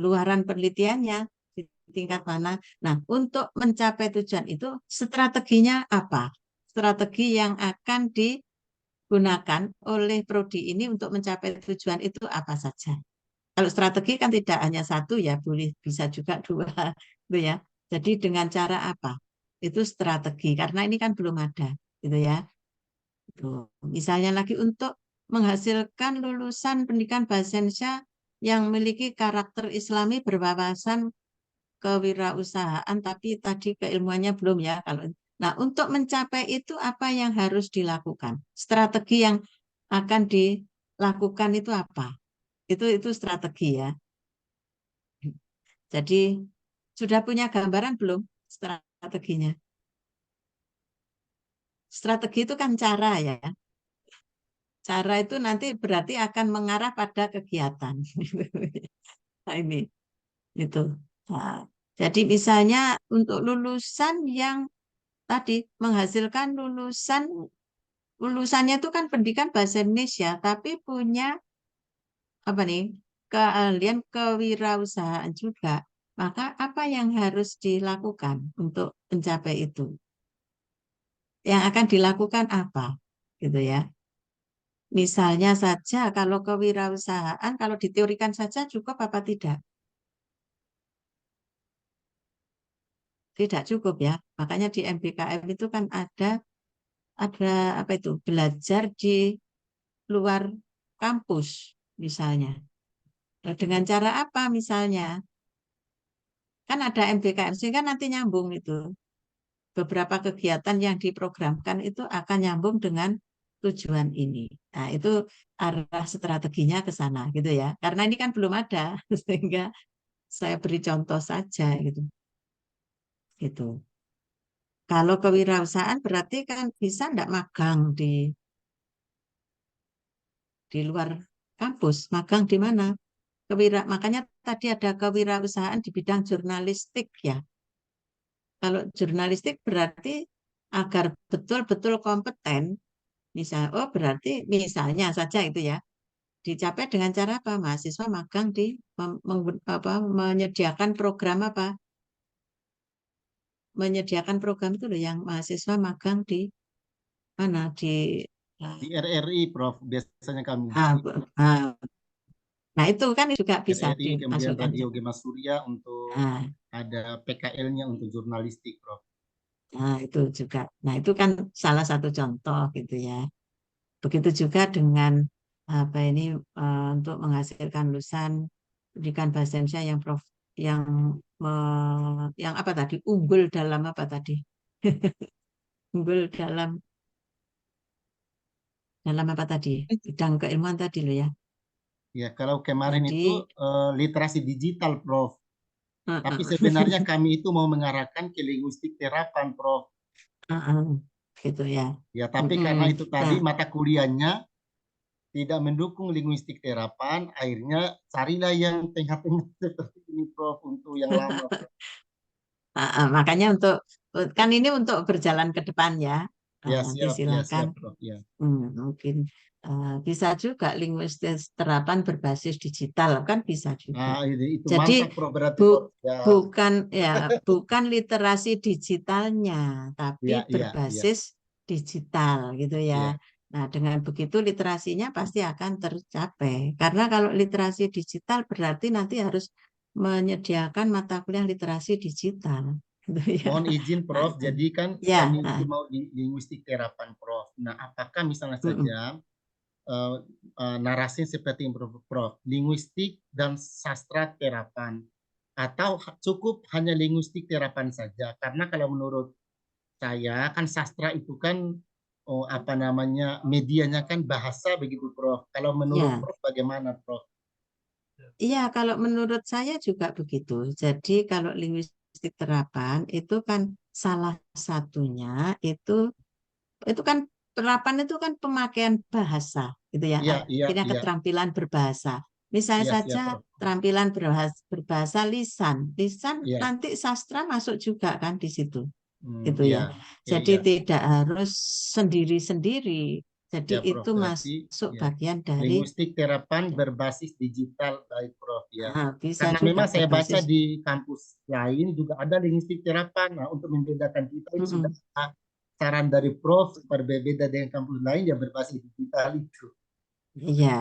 luaran penelitiannya di tingkat mana. Nah, untuk mencapai tujuan itu strateginya apa? Strategi yang akan digunakan oleh prodi ini untuk mencapai tujuan itu apa saja? Kalau strategi kan tidak hanya satu ya, boleh bisa juga dua, gitu ya. Jadi dengan cara apa? Itu strategi karena ini kan belum ada, gitu ya. Tuh. Misalnya lagi untuk menghasilkan lulusan pendidikan bahasa Indonesia yang memiliki karakter Islami berwawasan kewirausahaan, tapi tadi keilmuannya belum ya. Nah, untuk mencapai itu apa yang harus dilakukan? Strategi yang akan dilakukan itu apa? Itu strategi ya. Jadi sudah punya gambaran belum strateginya? Strategi itu kan cara ya. Cara itu nanti berarti akan mengarah pada kegiatan. Nah, ini itu. Nah, jadi misalnya untuk lulusan yang tadi menghasilkan lulusannya itu kan pendidikan bahasa Indonesia, tapi punya apa nih keahlian kewirausahaan juga. Maka apa yang harus dilakukan untuk mencapai itu? Yang akan dilakukan apa? Gitu ya. Misalnya saja kalau kewirausahaan, kalau diteorikan saja cukup apa tidak? Tidak cukup ya. Makanya di MBKM itu kan ada apa itu? Belajar di luar kampus misalnya. Dengan cara apa misalnya? Kan ada MBKM sehingga nanti nyambung itu. Beberapa kegiatan yang diprogramkan itu akan nyambung dengan tujuan ini. Nah, itu arah strateginya ke sana gitu ya. Karena ini kan belum ada sehingga saya beri contoh saja gitu. Gitu. Kalau kewirausahaan berarti kan bisa enggak magang di luar kampus, magang di mana? Makanya tadi ada kewirausahaan di bidang jurnalistik ya. Kalau jurnalistik berarti agar betul-betul kompeten, misalnya, oh berarti misalnya saja itu ya, dicapai dengan cara apa? Mahasiswa magang di menyediakan program apa? Menyediakan program itu loh yang mahasiswa magang di mana? Di RRI, Prof. Biasanya kami. Ah, ah, nah itu kan juga bisa RRI, kemudian dimasukkan. Radio Gema Surya untuk Nah, ada PKL-nya untuk jurnalistik, Prof. nah itu juga. Nah itu kan salah satu contoh gitu ya. Begitu juga dengan apa ini untuk menghasilkan lulusan pendidikan bahasa Indonesia yang yang yang apa tadi unggul dalam apa tadi unggul dalam apa tadi bidang keilmuan tadi loh ya. Ya, kalau kemarin Jadi itu literasi digital, Prof. uh, Tapi uh, sebenarnya kami itu mau mengarahkan ke linguistik terapan, Prof. gitu ya. Ya, tapi karena itu tadi Nah, mata kuliahnya tidak mendukung linguistik terapan, akhirnya carilah yang tengah-tengah seperti ini, Prof. Untuk yang lama, Prof. makanya kan ini untuk berjalan ke depan ya. Ya, Nanti siap, ya, silakan. siap, Prof. Ya. Mungkin bisa juga linguistik terapan berbasis digital kan bisa juga. Nah, itu Jadi mantap, Prof. Berarti, bu, Prof. Ya, bukan literasi digitalnya, tapi ya, ya, ya, berbasis digital gitu ya. ya. Nah, dengan begitu literasinya pasti akan tercapai. Karena kalau literasi digital berarti nanti harus menyediakan mata kuliah literasi digital. Gitu ya. Mohon izin, Nah, Prof. itu. Jadi kan Ya, kami nah, itu mau di linguistik terapan, Prof. Nah, apakah misalnya mm-mm. saja eh, narasi seperti yang Prof, linguistik dan sastra terapan, atau cukup hanya linguistik terapan saja? Karena kalau menurut saya kan sastra itu kan apa namanya medianya kan bahasa begitu, Prof. Kalau menurut Ya. Prof bagaimana, Prof? Iya, kalau menurut saya juga begitu. Jadi kalau linguistik terapan itu kan salah satunya itu kan terapan itu kan pemakaian bahasa gitu ya, Iya, iya, artinya iya, keterampilan berbahasa. Misalnya iya, saja siap, Prof. keterampilan berbahasa lisan. Lisan Iya, nanti sastra masuk juga kan di situ gitu iya, ya. iya, Jadi iya, tidak harus sendiri-sendiri. Jadi ya, Prof. itu Berarti masuk ya, bagian dari linguistik terapan berbasis digital, baik, Prof. Ya. bisa Karena juga memang saya baca berbasis. di kampus lain juga ada linguistik terapan. Nah, untuk membedakan kita ini sudah Mm-mm. saran dari Prof. Berbeda dengan kampus lain yang berbasis digital itu. Iya,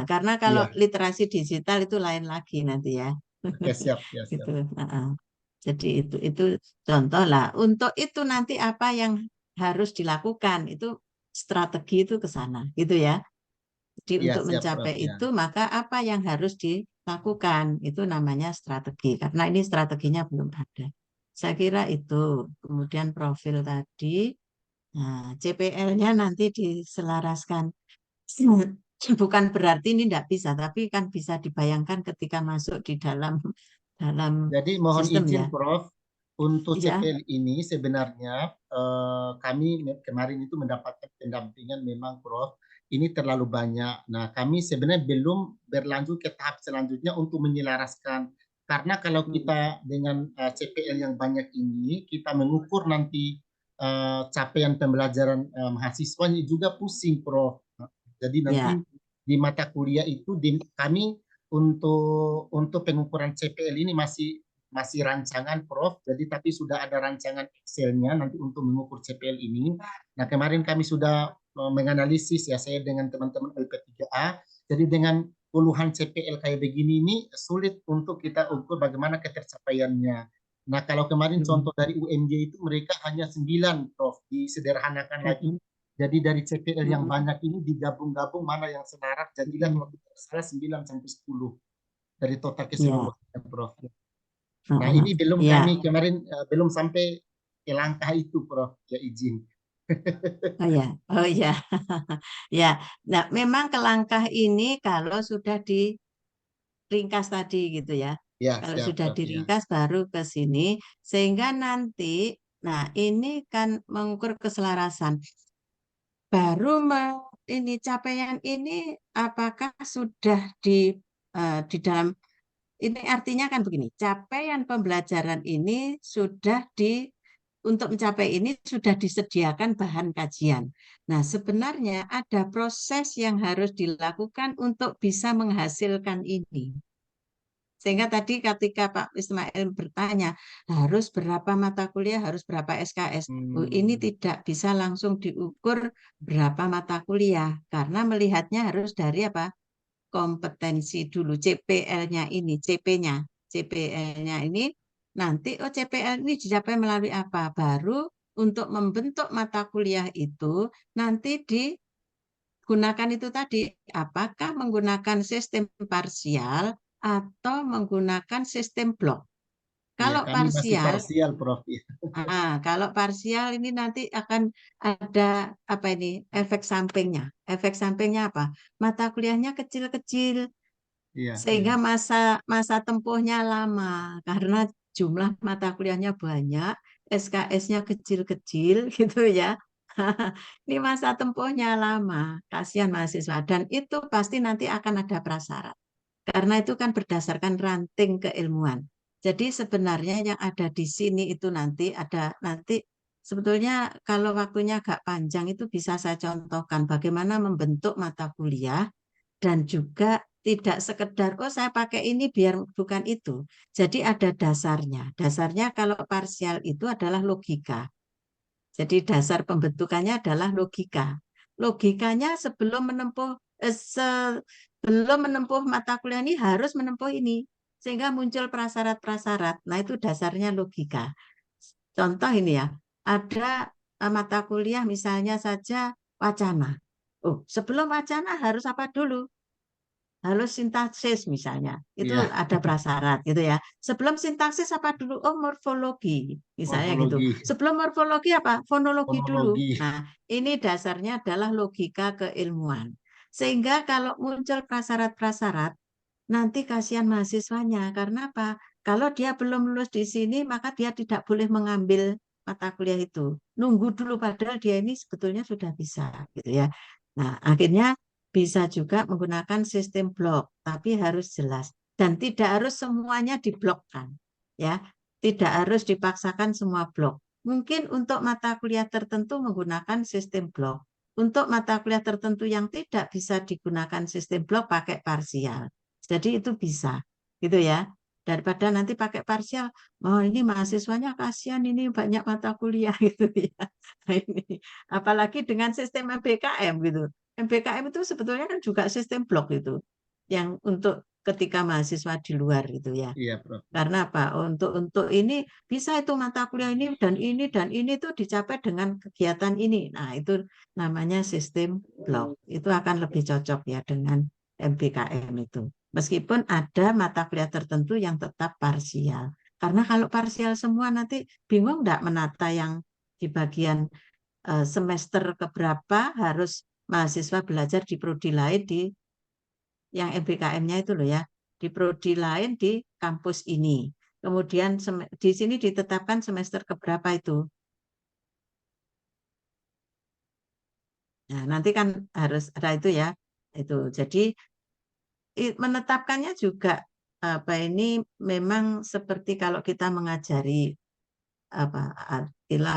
karena kalau Iya, literasi digital itu lain lagi nanti ya. oke, siap, ya, Gitu. siap. Jadi itu contoh lah. Untuk itu nanti apa yang harus dilakukan itu strategi itu ke sana, gitu ya. Jadi Iya, untuk siap, Prof. mencapai Ya. itu maka apa yang harus dilakukan itu namanya strategi. Karena ini strateginya belum ada. Saya kira itu. Kemudian profil tadi, nah, CPL-nya nanti diselaraskan. Bukan berarti ini tidak bisa, tapi kan bisa dibayangkan ketika masuk di dalam dalam Jadi mohon sistem izin ya. Prof, untuk Ya. CPL ini sebenarnya kami kemarin itu mendapatkan pendampingan memang Prof, ini terlalu banyak. Nah, kami sebenarnya belum berlanjut ke tahap selanjutnya untuk menyelaraskan. Karena kalau Hmm. kita dengan CPL yang banyak ini, kita mengukur nanti capaian pembelajaran mahasiswanya juga pusing Prof. Jadi nanti Ya. di mata kuliah itu kami untuk pengukuran CPL ini masih rancangan Prof. Jadi tapi sudah ada rancangan Excel-nya nanti untuk mengukur CPL ini. Nah, kemarin kami sudah menganalisis ya saya dengan teman-teman LP3A. Jadi dengan puluhan CPL kayak begini ini sulit untuk kita ukur bagaimana ketercapaiannya. Nah, kalau kemarin Hmm. contoh dari UMJ itu mereka hanya 9 Prof. Disederhanakan lagi. Hmm. Jadi dari CPL yang Hmm. banyak ini digabung-gabung mana yang selaras. Jadilah Hmm. kalau tidak salah 9 sampai 10 dari total Ya. keseluruhan Prof. Nah, Heeh. ini belum Ya. kami kemarin belum sampai ke langkah itu Prof. Ya izin. Oh ya. Oh ya. Ya. Nah, memang ke langkah ini kalau sudah diringkas tadi gitu ya. Ya, Kalau siap sudah Prof. Ya. diringkas baru ke sini sehingga nanti nah ini kan mengukur keselarasan. Baru ini capaian ini apakah sudah di dalam ini artinya kan begini, capaian pembelajaran ini sudah untuk mencapai ini sudah disediakan bahan kajian. Nah, sebenarnya ada proses yang harus dilakukan untuk bisa menghasilkan ini. Sehingga tadi ketika Pak Ismail bertanya, harus berapa mata kuliah, harus berapa SKS. Oh, ini Hmm, tidak bisa langsung diukur berapa mata kuliah, karena melihatnya harus dari apa? Kompetensi dulu, CPL-nya ini, CP-nya. CPL-nya ini nanti, oh CPL ini dicapai melalui apa? Baru untuk membentuk mata kuliah itu nanti digunakan itu tadi, apakah menggunakan sistem parsial atau menggunakan sistem blok. ya Kalau kami masih parsial, parsial Prof. Ya. kalau parsial ini nanti akan ada apa ini efek sampingnya. Efek sampingnya apa? Mata kuliahnya kecil-kecil Iya, sehingga iya. masa masa tempuhnya lama karena jumlah mata kuliahnya banyak, SKS-nya kecil-kecil gitu ya. Ini masa tempuhnya lama, kasihan mahasiswa dan itu pasti nanti akan ada prasyarat. Karena itu kan berdasarkan ranting keilmuan. Jadi sebenarnya yang ada di sini itu nanti sebetulnya kalau waktunya agak panjang itu bisa saya contohkan bagaimana membentuk mata kuliah dan juga tidak sekedar oh saya pakai ini biar bukan itu. Jadi ada dasarnya. Dasarnya kalau parsial itu adalah logika. Jadi dasar pembentukannya adalah logika. Logikanya sebelum menempuh mata kuliah ini harus menempuh ini sehingga muncul prasyarat-prasyarat. Nah, itu dasarnya logika. Contoh ini ya, ada mata kuliah misalnya saja wacana. Oh, sebelum wacana harus apa dulu? Harus sintaksis misalnya. Itu Iya, ada prasyarat gitu ya. Sebelum sintaksis apa dulu? Oh, morfologi. Misalnya gitu. morfologi, Sebelum morfologi apa? Fonologi dulu. fonologi. Nah, ini dasarnya adalah logika keilmuan. Sehingga kalau muncul prasyarat-prasyarat nanti kasihan mahasiswanya. Karena apa? Kalau dia belum lulus di sini, maka dia tidak boleh mengambil mata kuliah itu. Nunggu dulu, padahal dia ini sebetulnya sudah bisa, gitu ya. Nah, akhirnya bisa juga menggunakan sistem blok, tapi harus jelas. Dan tidak harus semuanya diblokkan, ya. Tidak harus dipaksakan semua blok. Mungkin untuk mata kuliah tertentu menggunakan sistem blok. Untuk mata kuliah tertentu yang tidak bisa digunakan sistem blok, pakai parsial. Jadi itu bisa, gitu ya. Daripada nanti pakai parsial, oh ini mahasiswanya kasihan, ini banyak mata kuliah gitu ya. Nah, ini apalagi dengan sistem MBKM gitu. MBKM itu sebetulnya kan juga sistem blok itu, yang untuk ketika mahasiswa di luar gitu ya. Iya, Prof. Karena apa? Untuk ini bisa itu mata kuliah ini dan ini tuh dicapai dengan kegiatan ini. Nah, itu namanya sistem blok. Itu akan lebih cocok ya dengan MBKM itu. Meskipun ada mata kuliah tertentu yang tetap parsial. Karena kalau parsial semua nanti bingung enggak menata yang di bagian semester keberapa harus mahasiswa belajar di prodi lain di yang MBKM-nya itu loh ya, di prodi lain di kampus ini. Kemudian di sini ditetapkan semester keberapa itu. Nah, nanti kan harus ada itu ya. Itu. Jadi menetapkannya juga apa ini memang seperti kalau kita mengajari apa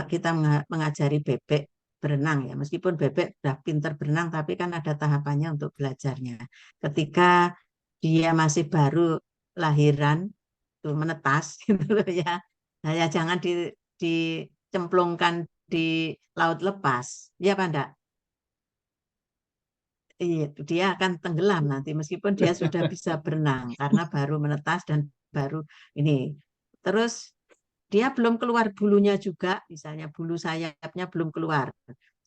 kita mengajari bebek berenang ya, meskipun bebek udah pinter berenang tapi kan ada tahapannya untuk belajarnya. Ketika dia masih baru lahiran tuh menetas gitu loh ya. Nah, ya jangan dicemplungkan di laut lepas. Ya Pak enggak? Iya, dia akan tenggelam nanti meskipun dia sudah bisa berenang karena baru menetas dan baru ini. Terus dia belum keluar bulunya juga, misalnya bulu sayapnya belum keluar.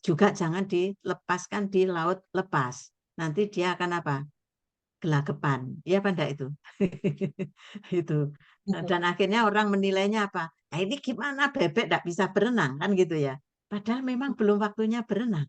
Juga jangan dilepaskan di laut lepas. Nanti dia akan apa? Gelagapan. Iya apa enggak itu? Itu. Nah, dan akhirnya orang menilainya apa? Nah, ini gimana bebek enggak bisa berenang kan gitu ya. Padahal memang belum waktunya berenang.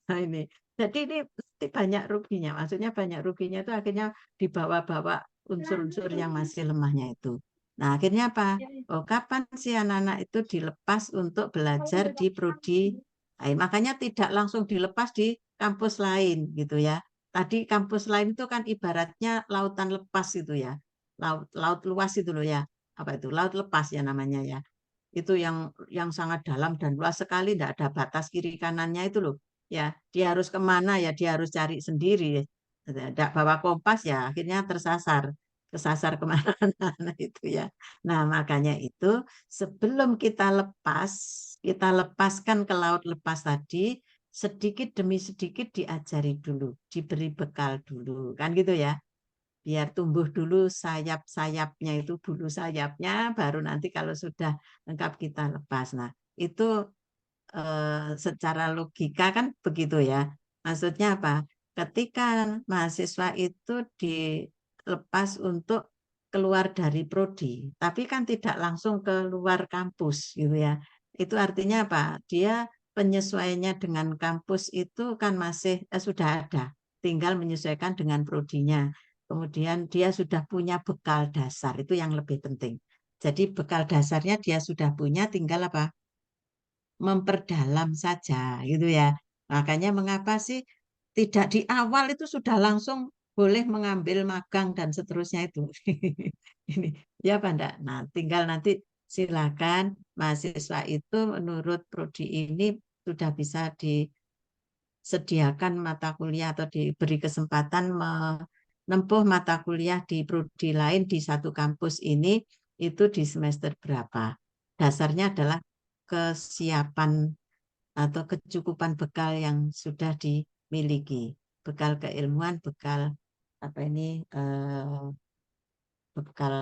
Nah, ini. Jadi ini pasti banyak ruginya. Maksudnya banyak ruginya itu akhirnya dibawa-bawa unsur-unsur yang masih lemahnya itu. Nah, akhirnya apa? Oh, kapan sih anak-anak itu dilepas untuk belajar di prodi lain? Makanya tidak langsung dilepas di kampus lain gitu ya. Tadi kampus lain itu kan ibaratnya lautan lepas itu ya. Laut laut luas itu loh ya. Apa itu? Laut lepas ya namanya ya. Itu yang sangat dalam dan luas sekali, tidak ada batas kiri kanannya itu loh. Ya, dia harus kemana ya, dia harus cari sendiri. Tidak bawa kompas ya, akhirnya kesasar kemana-mana nah, itu ya. Nah, makanya itu sebelum kita lepaskan ke laut lepas tadi, sedikit demi sedikit diajari dulu, diberi bekal dulu, kan gitu ya. Biar tumbuh dulu sayap-sayapnya itu, bulu sayapnya, baru nanti kalau sudah lengkap kita lepas. Nah, itu secara logika kan begitu ya. Maksudnya apa? Ketika mahasiswa itu dilepas untuk keluar dari prodi, tapi kan tidak langsung keluar kampus gitu ya. Itu artinya apa? Dia penyesuaiannya dengan kampus itu kan masih sudah ada, tinggal menyesuaikan dengan prodinya. Kemudian dia sudah punya bekal dasar, itu yang lebih penting. Jadi bekal dasarnya dia sudah punya, tinggal apa? Memperdalam saja gitu ya. Makanya mengapa sih tidak di awal itu sudah langsung boleh mengambil magang dan seterusnya itu. Ini ya Pak enggak? Nah, tinggal nanti silakan mahasiswa itu menurut prodi ini sudah bisa disediakan mata kuliah atau diberi kesempatan menempuh mata kuliah di prodi lain di satu kampus ini itu di semester berapa. Dasarnya adalah kesiapan atau kecukupan bekal yang sudah dimiliki, bekal keilmuan, bekal apa ini bekal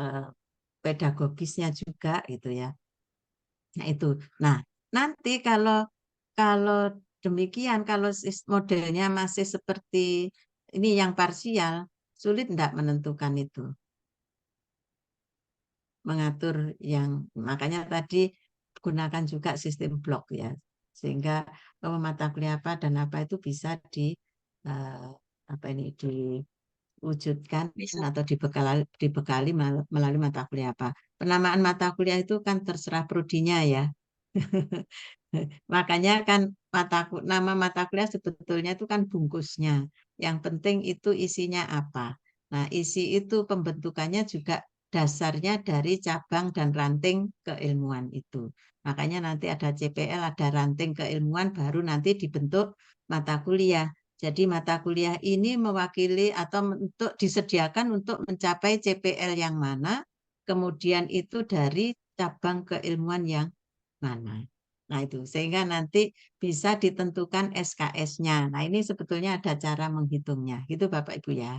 pedagogisnya juga gitu ya. Nah itu. Nah nanti kalau demikian, kalau modelnya masih seperti ini yang parsial, sulit enggak menentukan itu, mengatur yang makanya tadi gunakan juga sistem blok ya, sehingga mata kuliah apa dan apa itu bisa di apa ini wujudkan Bisa. atau dibekali melalui mata kuliah apa. Penamaan mata kuliah itu kan terserah prodinya ya. Makanya kan nama mata kuliah sebetulnya itu kan bungkusnya. Yang penting itu isinya apa. Nah, isi itu pembentukannya juga dasarnya dari cabang dan ranting keilmuan itu. Makanya nanti ada CPL, ada ranting keilmuan, baru nanti dibentuk mata kuliah. Jadi mata kuliah ini mewakili atau untuk disediakan untuk mencapai CPL yang mana, kemudian itu dari cabang keilmuan yang mana. Nah itu, sehingga nanti bisa ditentukan SKS-nya. Nah ini sebetulnya ada cara menghitungnya. Gitu Bapak Ibu ya.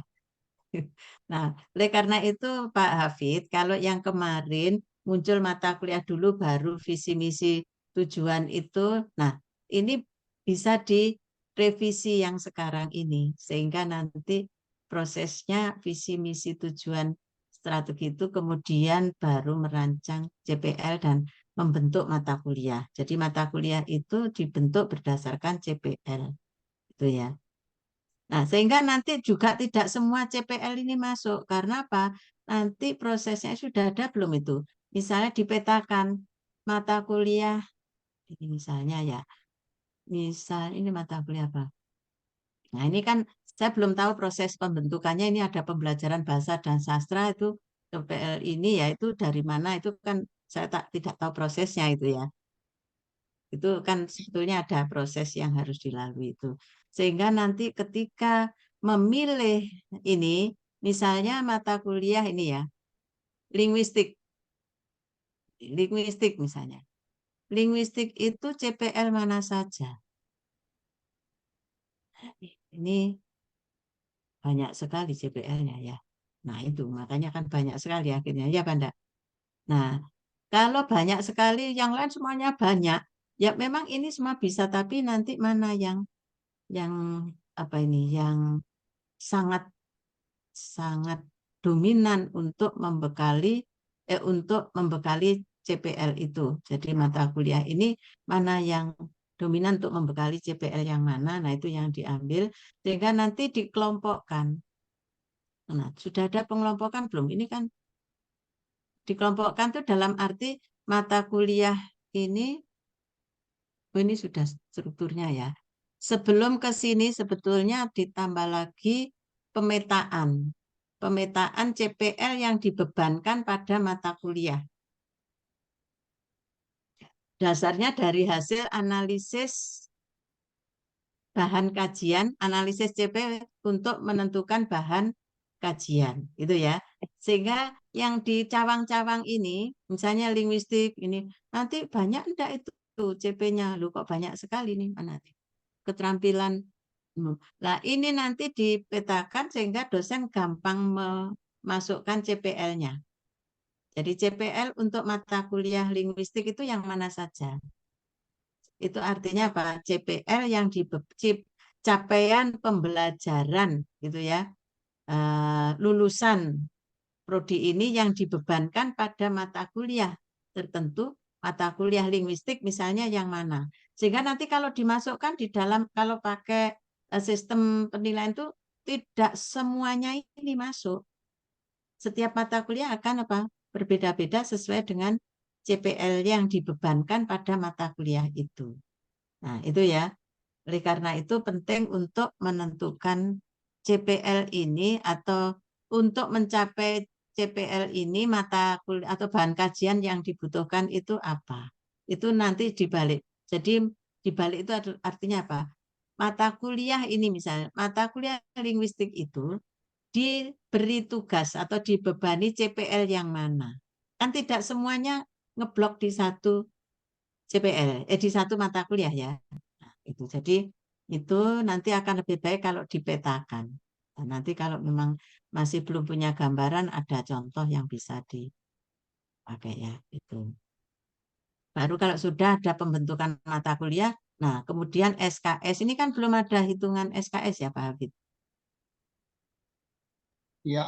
Nah, oleh karena itu Pak Hafid, kalau yang kemarin muncul mata kuliah dulu baru visi misi tujuan itu, nah ini bisa direvisi yang sekarang ini, sehingga nanti prosesnya visi misi tujuan strategi itu kemudian baru merancang CPL dan membentuk mata kuliah. Jadi mata kuliah itu dibentuk berdasarkan CPL, itu ya. Nah, sehingga nanti juga tidak semua CPL ini masuk. Karena apa? Nanti prosesnya sudah ada belum itu? Misalnya dipetakan mata kuliah, ini misalnya ya, misal ini mata kuliah apa? Nah, ini kan saya belum tahu proses pembentukannya, ini ada pembelajaran bahasa dan sastra itu CPL ini ya itu dari mana, itu kan saya tidak tahu prosesnya itu ya. Itu kan sebetulnya ada proses yang harus dilalui itu. Sehingga nanti ketika memilih ini, misalnya mata kuliah ini ya, linguistik, linguistik misalnya. Linguistik itu CPL mana saja? Ini banyak sekali CPL-nya ya. Nah itu makanya kan banyak sekali akhirnya ya Banda. Nah kalau banyak sekali yang lain semuanya banyak, ya memang ini semua bisa tapi nanti mana yang apa ini yang sangat sangat dominan untuk membekali CPL itu. Jadi mata kuliah ini mana yang dominan untuk membekali CPL yang mana, nah itu yang diambil sehingga nanti dikelompokkan. Nah, sudah ada pengelompokan belum? Ini kan dikelompokkan tuh dalam arti mata kuliah ini, oh ini sudah strukturnya ya. Sebelum ke sini sebetulnya ditambah lagi pemetaan. Pemetaan CPL yang dibebankan pada mata kuliah. Dasarnya dari hasil analisis bahan kajian, analisis CPL untuk menentukan bahan kajian. Itu ya. Sehingga yang di cawang-cawang ini, misalnya linguistik ini, nanti banyak enggak itu CP-nya. Loh kok banyak sekali nih mana? Keterampilan. Nah, ini nanti dipetakan sehingga dosen gampang memasukkan CPL-nya. Jadi CPL untuk mata kuliah linguistik itu yang mana saja? Itu artinya apa? CPL yang capaian pembelajaran gitu ya. Lulusan prodi ini yang dibebankan pada mata kuliah tertentu, mata kuliah linguistik misalnya yang mana. Sehingga nanti kalau dimasukkan di dalam, kalau pakai sistem penilaian itu tidak semuanya ini masuk. Setiap mata kuliah akan apa? Berbeda-beda sesuai dengan CPL yang dibebankan pada mata kuliah itu. Nah, itu ya. Oleh karena itu penting untuk menentukan CPL ini atau untuk mencapai CPL ini mata kuliah atau bahan kajian yang dibutuhkan itu apa? Itu nanti dibalik. Jadi dibalik itu artinya apa? Mata kuliah ini misalnya, mata kuliah linguistik itu diberi tugas atau dibebani CPL yang mana? Kan tidak semuanya ngeblok di satu CPL, di satu mata kuliah ya. Nah, itu jadi itu nanti akan lebih baik kalau dipetakan. Dan nanti kalau memang masih belum punya gambaran, ada contoh yang bisa dipakai ya. Itu. Baru kalau sudah ada pembentukan mata kuliah, nah kemudian SKS ini kan belum ada hitungan SKS ya Pak Hafid. Ya,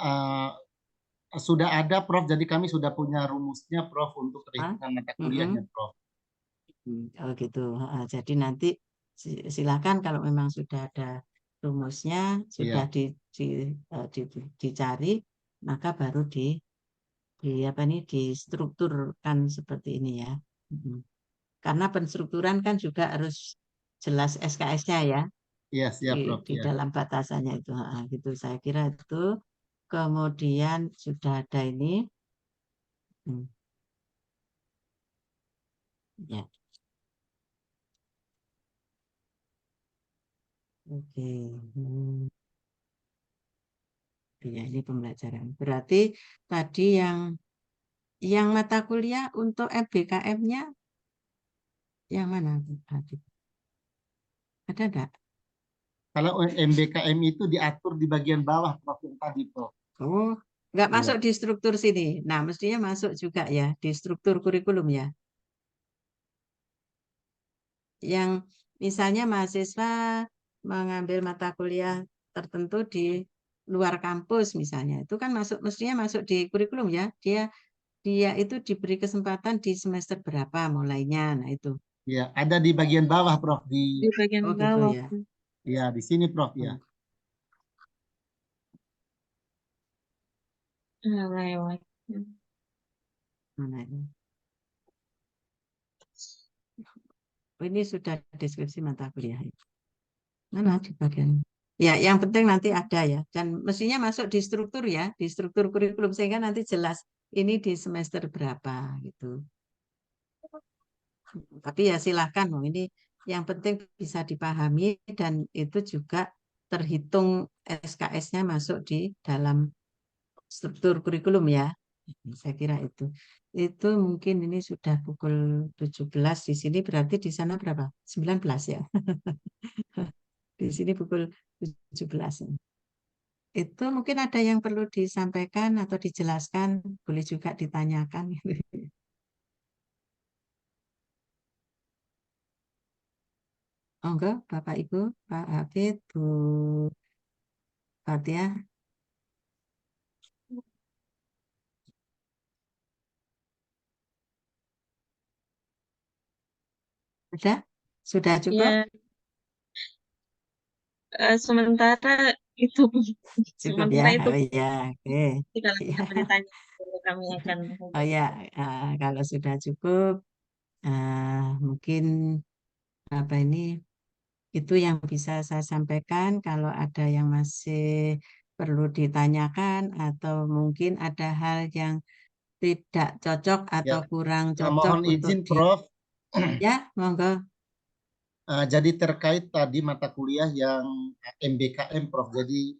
sudah ada Prof. Jadi kami sudah punya rumusnya Prof untuk perhitungan mata kuliahnya Prof. Oh gitu. Jadi nanti silakan kalau memang sudah ada rumusnya, sudah Iya. dicari, maka baru apa nih distrukturkan seperti ini ya. Karena penstrukturan kan juga harus jelas SKS-nya ya Iya, siap, Prof. di Ya. dalam batasannya itu. Gitu saya kira itu. Kemudian sudah ada ini. Ya. Oke. Ya, ini pembelajaran. Berarti tadi yang mata kuliah untuk MBKM-nya yang mana? Ada enggak? Kalau MBKM itu diatur di bagian bawah, Prof, yang tadi, Prof. Oh, nggak masuk Iya. di struktur sini. Nah, mestinya masuk juga ya di struktur kurikulum ya. Yang misalnya mahasiswa mengambil mata kuliah tertentu di luar kampus misalnya, itu kan mestinya masuk di kurikulum ya. Dia itu diberi kesempatan di semester berapa mulainya. Nah, itu. Iya, ada di bagian bawah, Prof. Di bagian Oh, gitu bawah. ya. Ya, di sini, Prof, ya. Oh, Lewat. mana ini? Oh, ini sudah deskripsi mata kuliah. Mana di bagian? Ya, yang penting nanti ada ya. Dan mestinya masuk di struktur ya, di struktur kurikulum sehingga nanti jelas ini di semester berapa gitu. Tapi ya silahkan, ini yang penting bisa dipahami dan itu juga terhitung SKS-nya masuk di dalam struktur kurikulum ya. Saya kira itu. Itu mungkin ini sudah pukul 17 di sini, berarti di sana berapa? 19 ya. Di sini pukul 17. Itu mungkin ada yang perlu disampaikan atau dijelaskan, boleh juga ditanyakan. Oh enggak, Bapak Ibu, Pak Hafid, Bu Fatia, sudah? Sudah cukup? Ya, sementara itu Cukup ya? sementara itu Oh iya, oke. kalau Iya. tidak mau ditanya kami akan Oh ya, kalau sudah cukup, mungkin apa ini itu yang bisa saya sampaikan. Kalau ada yang masih perlu ditanyakan atau mungkin ada hal yang tidak cocok Ya, atau kurang cocok mohon untuk izin, Prof. ya, monggo. Jadi terkait tadi mata kuliah yang MBKM, Prof. Jadi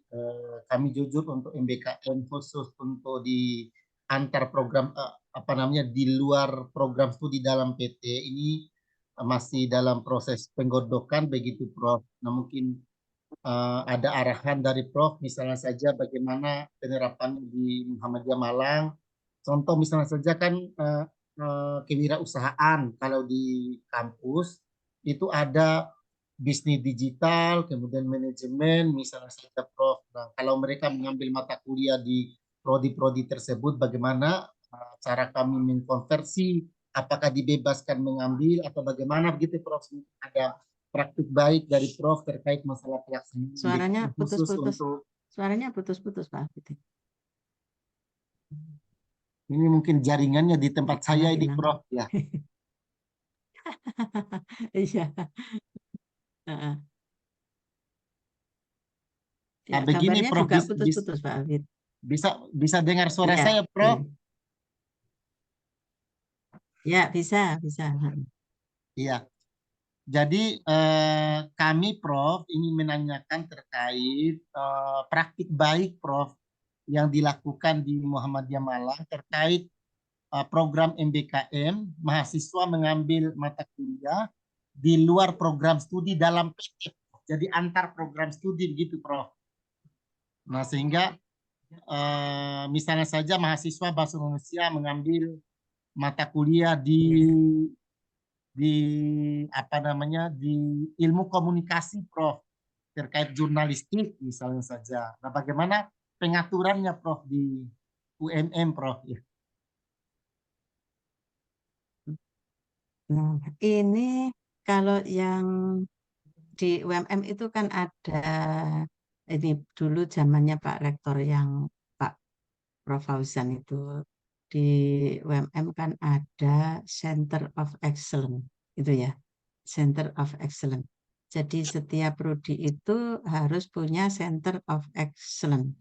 kami jujur untuk MBKM khusus untuk di antar program apa namanya di luar program studi dalam PT ini masih dalam proses penggodokan begitu, Prof. Nah, mungkin ada arahan dari Prof. Misalnya saja bagaimana penerapan di Muhammadiyah Malang. Contoh misalnya saja kan kewirausahaan kalau di kampus itu ada bisnis digital, kemudian manajemen, misalnya saja, Prof. Nah, kalau mereka mengambil mata kuliah di prodi-prodi tersebut, bagaimana cara kami mengkonversi, apakah dibebaskan mengambil atau bagaimana begitu, Prof. Ada praktik baik dari Prof terkait masalah pelaksanaan Suaranya MBKM khusus putus-putus. untuk Suaranya putus-putus, Pak Fitri. ini mungkin jaringannya di tempat saya ini, Hilang-hilang. Prof. Ya. Iya. Heeh. Ya, Nah, begini, gambarnya Prof. juga putus-putus, Pak Afid. Bisa dengar suara Iya, saya, oke. Prof? Ya, bisa. Iya. Jadi kami, Prof, ingin menanyakan terkait praktik baik, Prof, yang dilakukan di Muhammadiyah Malang terkait program MBKM, mahasiswa mengambil mata kuliah di luar program studi dalam PT. Jadi antar program studi begitu, Prof. Nah, sehingga misalnya saja mahasiswa bahasa Indonesia mengambil mata kuliah di apa namanya di ilmu komunikasi, Prof, terkait jurnalistik misalnya saja. Nah, bagaimana pengaturannya, Prof, di UMM, Prof? Ya. Nah, ini kalau yang di UMM itu kan ada ini dulu zamannya Pak Rektor yang Pak Prof. Fauzan itu di UMM kan ada Center of Excellence itu ya, Center of Excellence. Jadi setiap prodi itu harus punya Center of Excellence.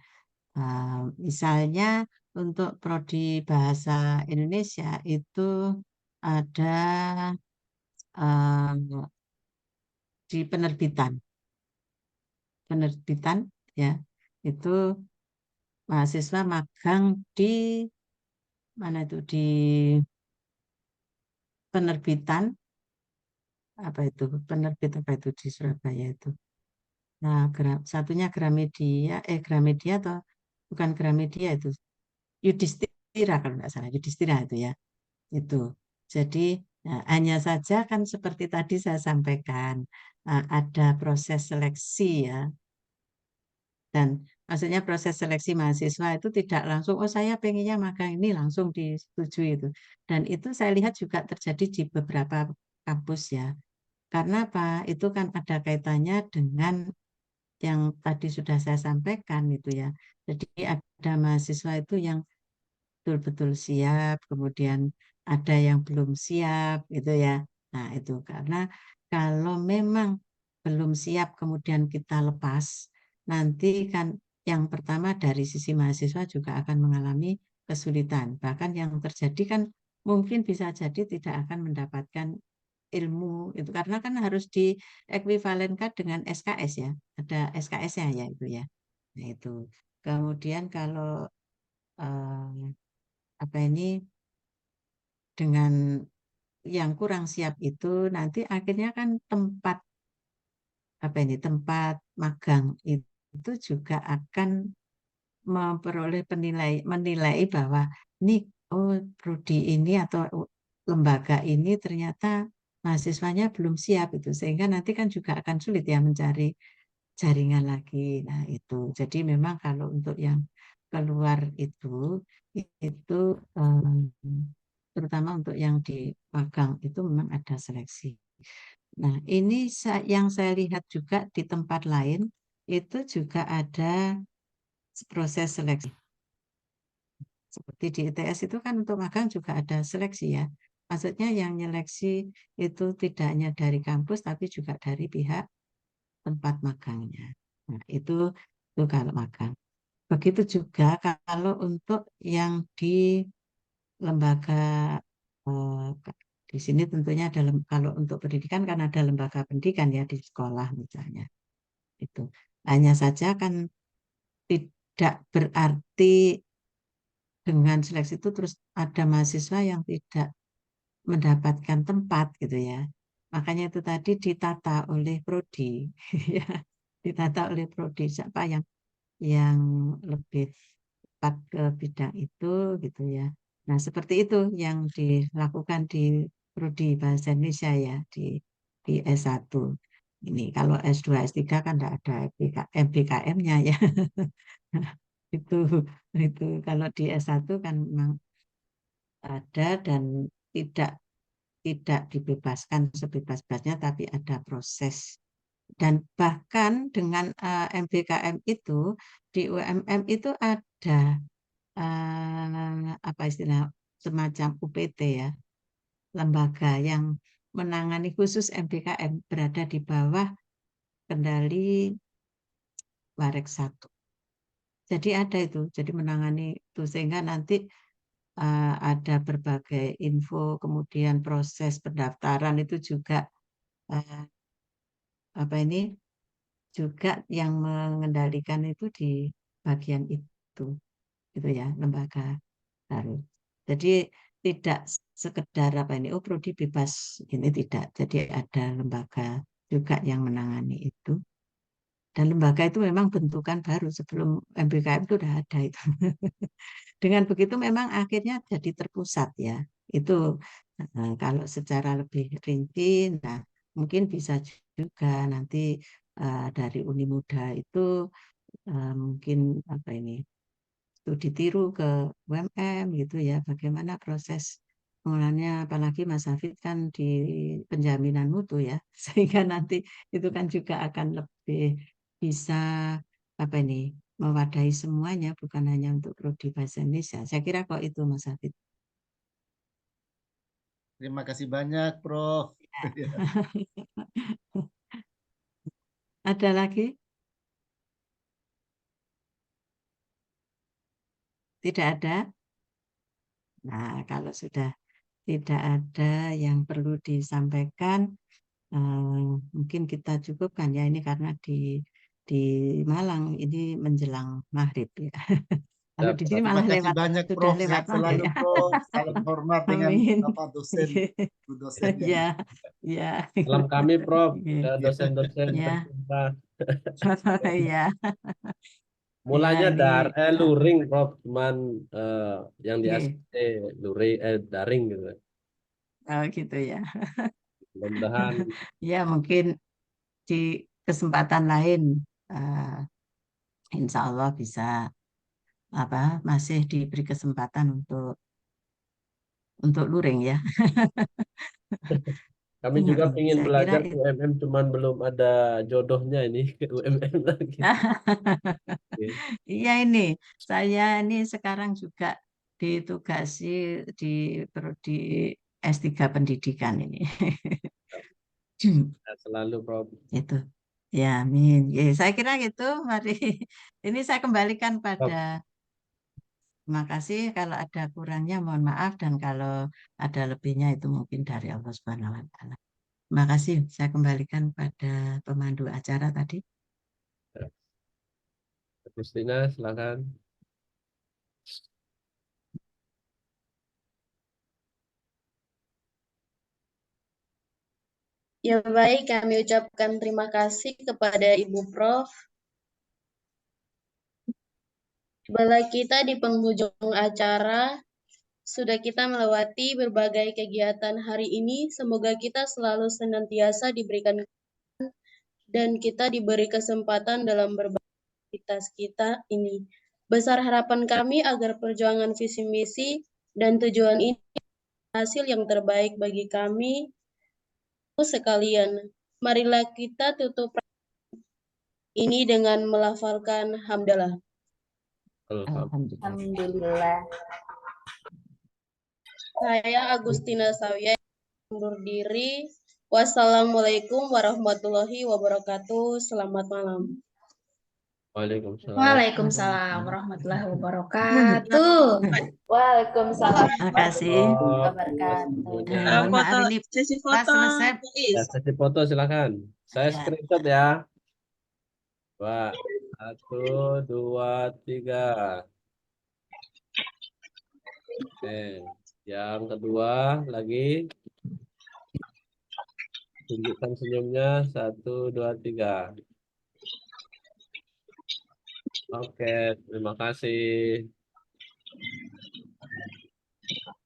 Misalnya untuk prodi bahasa Indonesia itu ada di penerbitan ya, itu mahasiswa magang di mana itu di penerbitan apa itu penerbit apa itu di Surabaya itu. Nah, satunya Gramedia atau bukan Gramedia itu Yudhistira kalau nggak salah Yudhistira itu ya itu. Jadi hanya saja kan seperti tadi saya sampaikan ada proses seleksi ya, dan maksudnya proses seleksi mahasiswa itu tidak langsung, oh saya pengennya magang ini langsung disetujui itu. Dan itu saya lihat juga terjadi di beberapa kampus ya. Karena apa? Itu kan ada kaitannya dengan yang tadi sudah saya sampaikan itu ya. Jadi ada mahasiswa itu yang betul-betul siap, kemudian ada yang belum siap gitu ya. Nah, itu karena kalau memang belum siap kemudian kita lepas, nanti kan yang pertama dari sisi mahasiswa juga akan mengalami kesulitan. Bahkan yang terjadi kan mungkin bisa jadi tidak akan mendapatkan ilmu itu karena kan harus diekuivalenkan dengan SKS ya. Ada SKS-nya ya itu ya. Nah, itu. Kemudian kalau eh, apa ini dengan yang kurang siap itu nanti akhirnya kan tempat magang itu juga akan memperoleh menilai bahwa ini oh prodi ini atau lembaga ini ternyata mahasiswanya belum siap itu sehingga nanti kan juga akan sulit ya mencari jaringan lagi. Nah, itu. Jadi memang kalau untuk yang keluar itu terutama untuk yang di magang itu memang ada seleksi. Nah, ini yang saya lihat juga di tempat lain itu juga ada proses seleksi. Seperti di ITS itu kan untuk magang juga ada seleksi ya. Maksudnya yang nyeleksi itu tidak hanya dari kampus tapi juga dari pihak tempat magangnya. Nah, itu kalau magang. Begitu juga kalau untuk yang di lembaga eh, di sini tentunya ada kalau untuk pendidikan kan ada lembaga pendidikan ya di sekolah misalnya. Itu. Hanya saja kan tidak berarti dengan seleksi itu terus ada mahasiswa yang tidak mendapatkan tempat gitu ya. Makanya itu tadi ditata oleh prodi, ya, ditata oleh prodi siapa yang lebih tepat ke bidang itu gitu ya. Nah, seperti itu yang dilakukan di prodi bahasa Indonesia ya di S1. Ini kalau S2 S3 kan tidak ada MBKM-nya ya. Itu itu kalau di S1 kan memang ada dan tidak tidak dibebaskan sebebas-bebasnya tapi ada proses dan bahkan dengan MBKM itu di UMM itu ada apa istilah semacam UPT ya, lembaga yang menangani khusus MBKM berada di bawah kendali Warek 1. Jadi ada itu, jadi menangani itu sehingga nanti ada berbagai info, kemudian proses pendaftaran itu juga uh, apa ini juga yang mengendalikan itu di bagian itu, gitu ya, lembaga baru. Jadi tidak sekedar apa ini, oh prodi bebas ini tidak. Jadi ada lembaga juga yang menangani itu. Dan lembaga itu memang bentukan baru sebelum MBKM itu sudah ada itu. Dengan begitu memang akhirnya jadi terpusat ya. Itu kalau secara lebih rinci, nah mungkin bisa juga nanti dari Uni Muda itu mungkin apa ini itu ditiru ke UMM gitu ya. Bagaimana proses Mulanya apalagi Mas Hafid kan di penjaminan mutu ya, sehingga nanti itu kan juga akan lebih bisa apa ini mewadahi semuanya, bukan hanya untuk prodi bahasa Indonesia. Saya kira kok itu Mas Hafid. Terima kasih banyak, Prof. Ada lagi? Tidak ada? Nah, kalau sudah tidak ada yang perlu disampaikan, mungkin kita cukupkan ya ini karena di Malang ini menjelang maghrib ya. Kalau di sini Terima malah kasih banyak, sudah Prof. lewat Sehat maghrib selalu, ya. Prof. Salam hormat dengan Amin. Bapak dosen, Bu dosen yang Ya, ya. Salam kami, Prof, ke Gitu. dosen-dosen Ya, tercinta. ya, ya Mulanya ini. luring, Prof, cuman yang di Oke. ACC luring daring gitu. Oh gitu ya. Mudah-mudahan Ya mungkin di kesempatan lain, insya Allah bisa masih diberi kesempatan untuk luring ya. kami juga ingin Saya kira belajar ke UMM, cuman belum ada jodohnya ini ke UMM lagi. Oke. iya ini saya ini sekarang juga ditugasi di prodi S3 pendidikan ini. Sehat selalu, Prof. Itu. Ya, amin. Ya, saya kira gitu. Mari ini saya kembalikan pada Prof, terima kasih. Kalau ada kurangnya mohon maaf dan kalau ada lebihnya itu mungkin dari Allah Subhanahu wa taala. Terima kasih. Saya kembalikan pada pemandu acara tadi. Kristina, silakan. Ya baik, kami ucapkan terima kasih kepada Ibu Prof. Bala kita di penghujung acara, sudah kita melewati berbagai kegiatan hari ini. Semoga kita selalu senantiasa diberikan dan kita diberi kesempatan dalam berbagi aktivitas kita ini. Besar harapan kami agar perjuangan visi misi dan tujuan ini hasil yang terbaik bagi kami sekalian. Marilah kita tutup ini dengan melafalkan hamdalah. Alhamdulillah. Alhamdulillah. Saya Agustina Sawya undur diri. Wassalamualaikum warahmatullahi wabarakatuh. Selamat malam. Waalaikumsalam. Waalaikumsalam warahmatullahi wabarakatuh. Waalaikumsalam Terima kasih. warahmatullahi wabarakatuh. Mohon maaf Foto, ini sesi pas foto, selesai. Ya, sesi foto silakan. Saya Ya. screenshot ya. Wah, 1, 2, 3. Oke. Yang kedua lagi. Tunjukkan senyumnya. 1, 2, 3. Oke, terima kasih.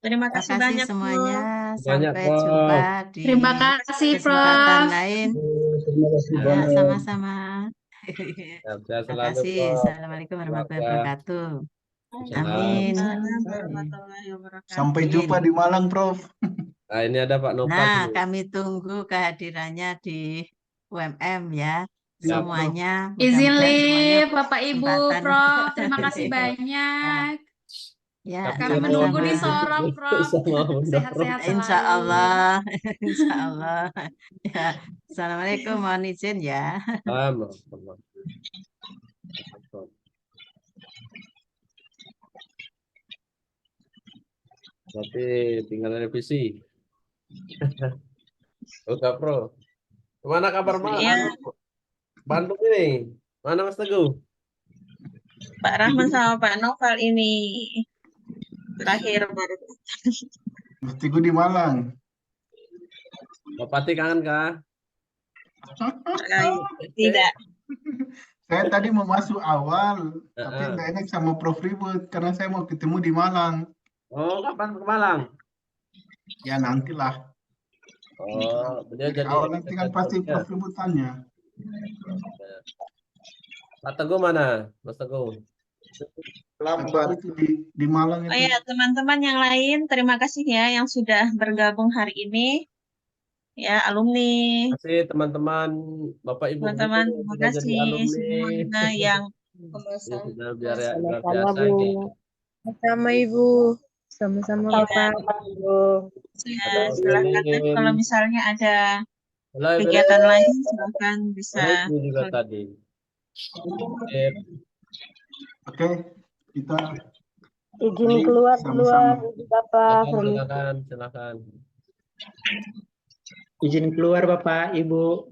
Terima Terima kasih kasih banyak, semuanya. Banyak, Sampai Prof. jumpa di Terima kasih, kesempatan Prof. lain. Terima kasih Ya, banyak. sama-sama. Sehat Terima selalu, kasih. Prof. Assalamualaikum warahmatullahi wabarakatuh. Salam. Amin. Waalaikumsalam warahmatullahi wabarakatuh. Sampai jumpa di Malang, Prof. Nah, ini ada Pak Nopal. Nah, ini. kami tunggu kehadirannya di UMM ya. Ya, Semuanya. Izin Mudah-mudahan semuanya live, Bapak Ibu, kesempatan. Prof. Terima kasih banyak. Ya, Kami sama-sama. menunggu di Sorong, Prof. Sama Bunda, Sehat-sehat selalu. Insya Allah. Insya Allah. Ya. Assalamualaikum. Mohon izin ya. Sama. Berarti tinggal revisi. Oke, Pro. Gimana kabar Iya. Bandung ini? Mana Mas Teguh? Pak Rahman sama Pak Noval ini terakhir baru. Mas Teguh di Malang. Pak Pati kangen kah? Tidak. Saya tadi mau masuk awal, tapi Heeh. nggak enak sama Prof Ribut karena saya mau ketemu di Malang. Oh, kapan ke Malang? Ya nantilah. Oh, beliau jadi Awal nanti kan pasti Prof Ribut tanya. Pak Teguh mana? Mas Teguh. Lambat itu di Malang Oh itu. ya, teman-teman yang lain, terima kasih ya yang sudah bergabung hari ini. Ya, alumni, Terima kasih teman-teman, Bapak Ibu teman-teman, guru terima sudah jadi kasih alumni. semuanya yang Ini sudah luar Sama-sama, biasa Bu. ini. Sama Ibu. Sama-sama, ya, Bapak. ya, Halo, silakan ya. Evelyn. Kalau misalnya ada Halo, kegiatan Evelyn. lain, silakan bisa. Halo, Ibu juga tadi. Oke, kita Izin ini keluar sama-sama. duluan, Bapak. Silakan, silakan. Izin keluar Bapak, Ibu.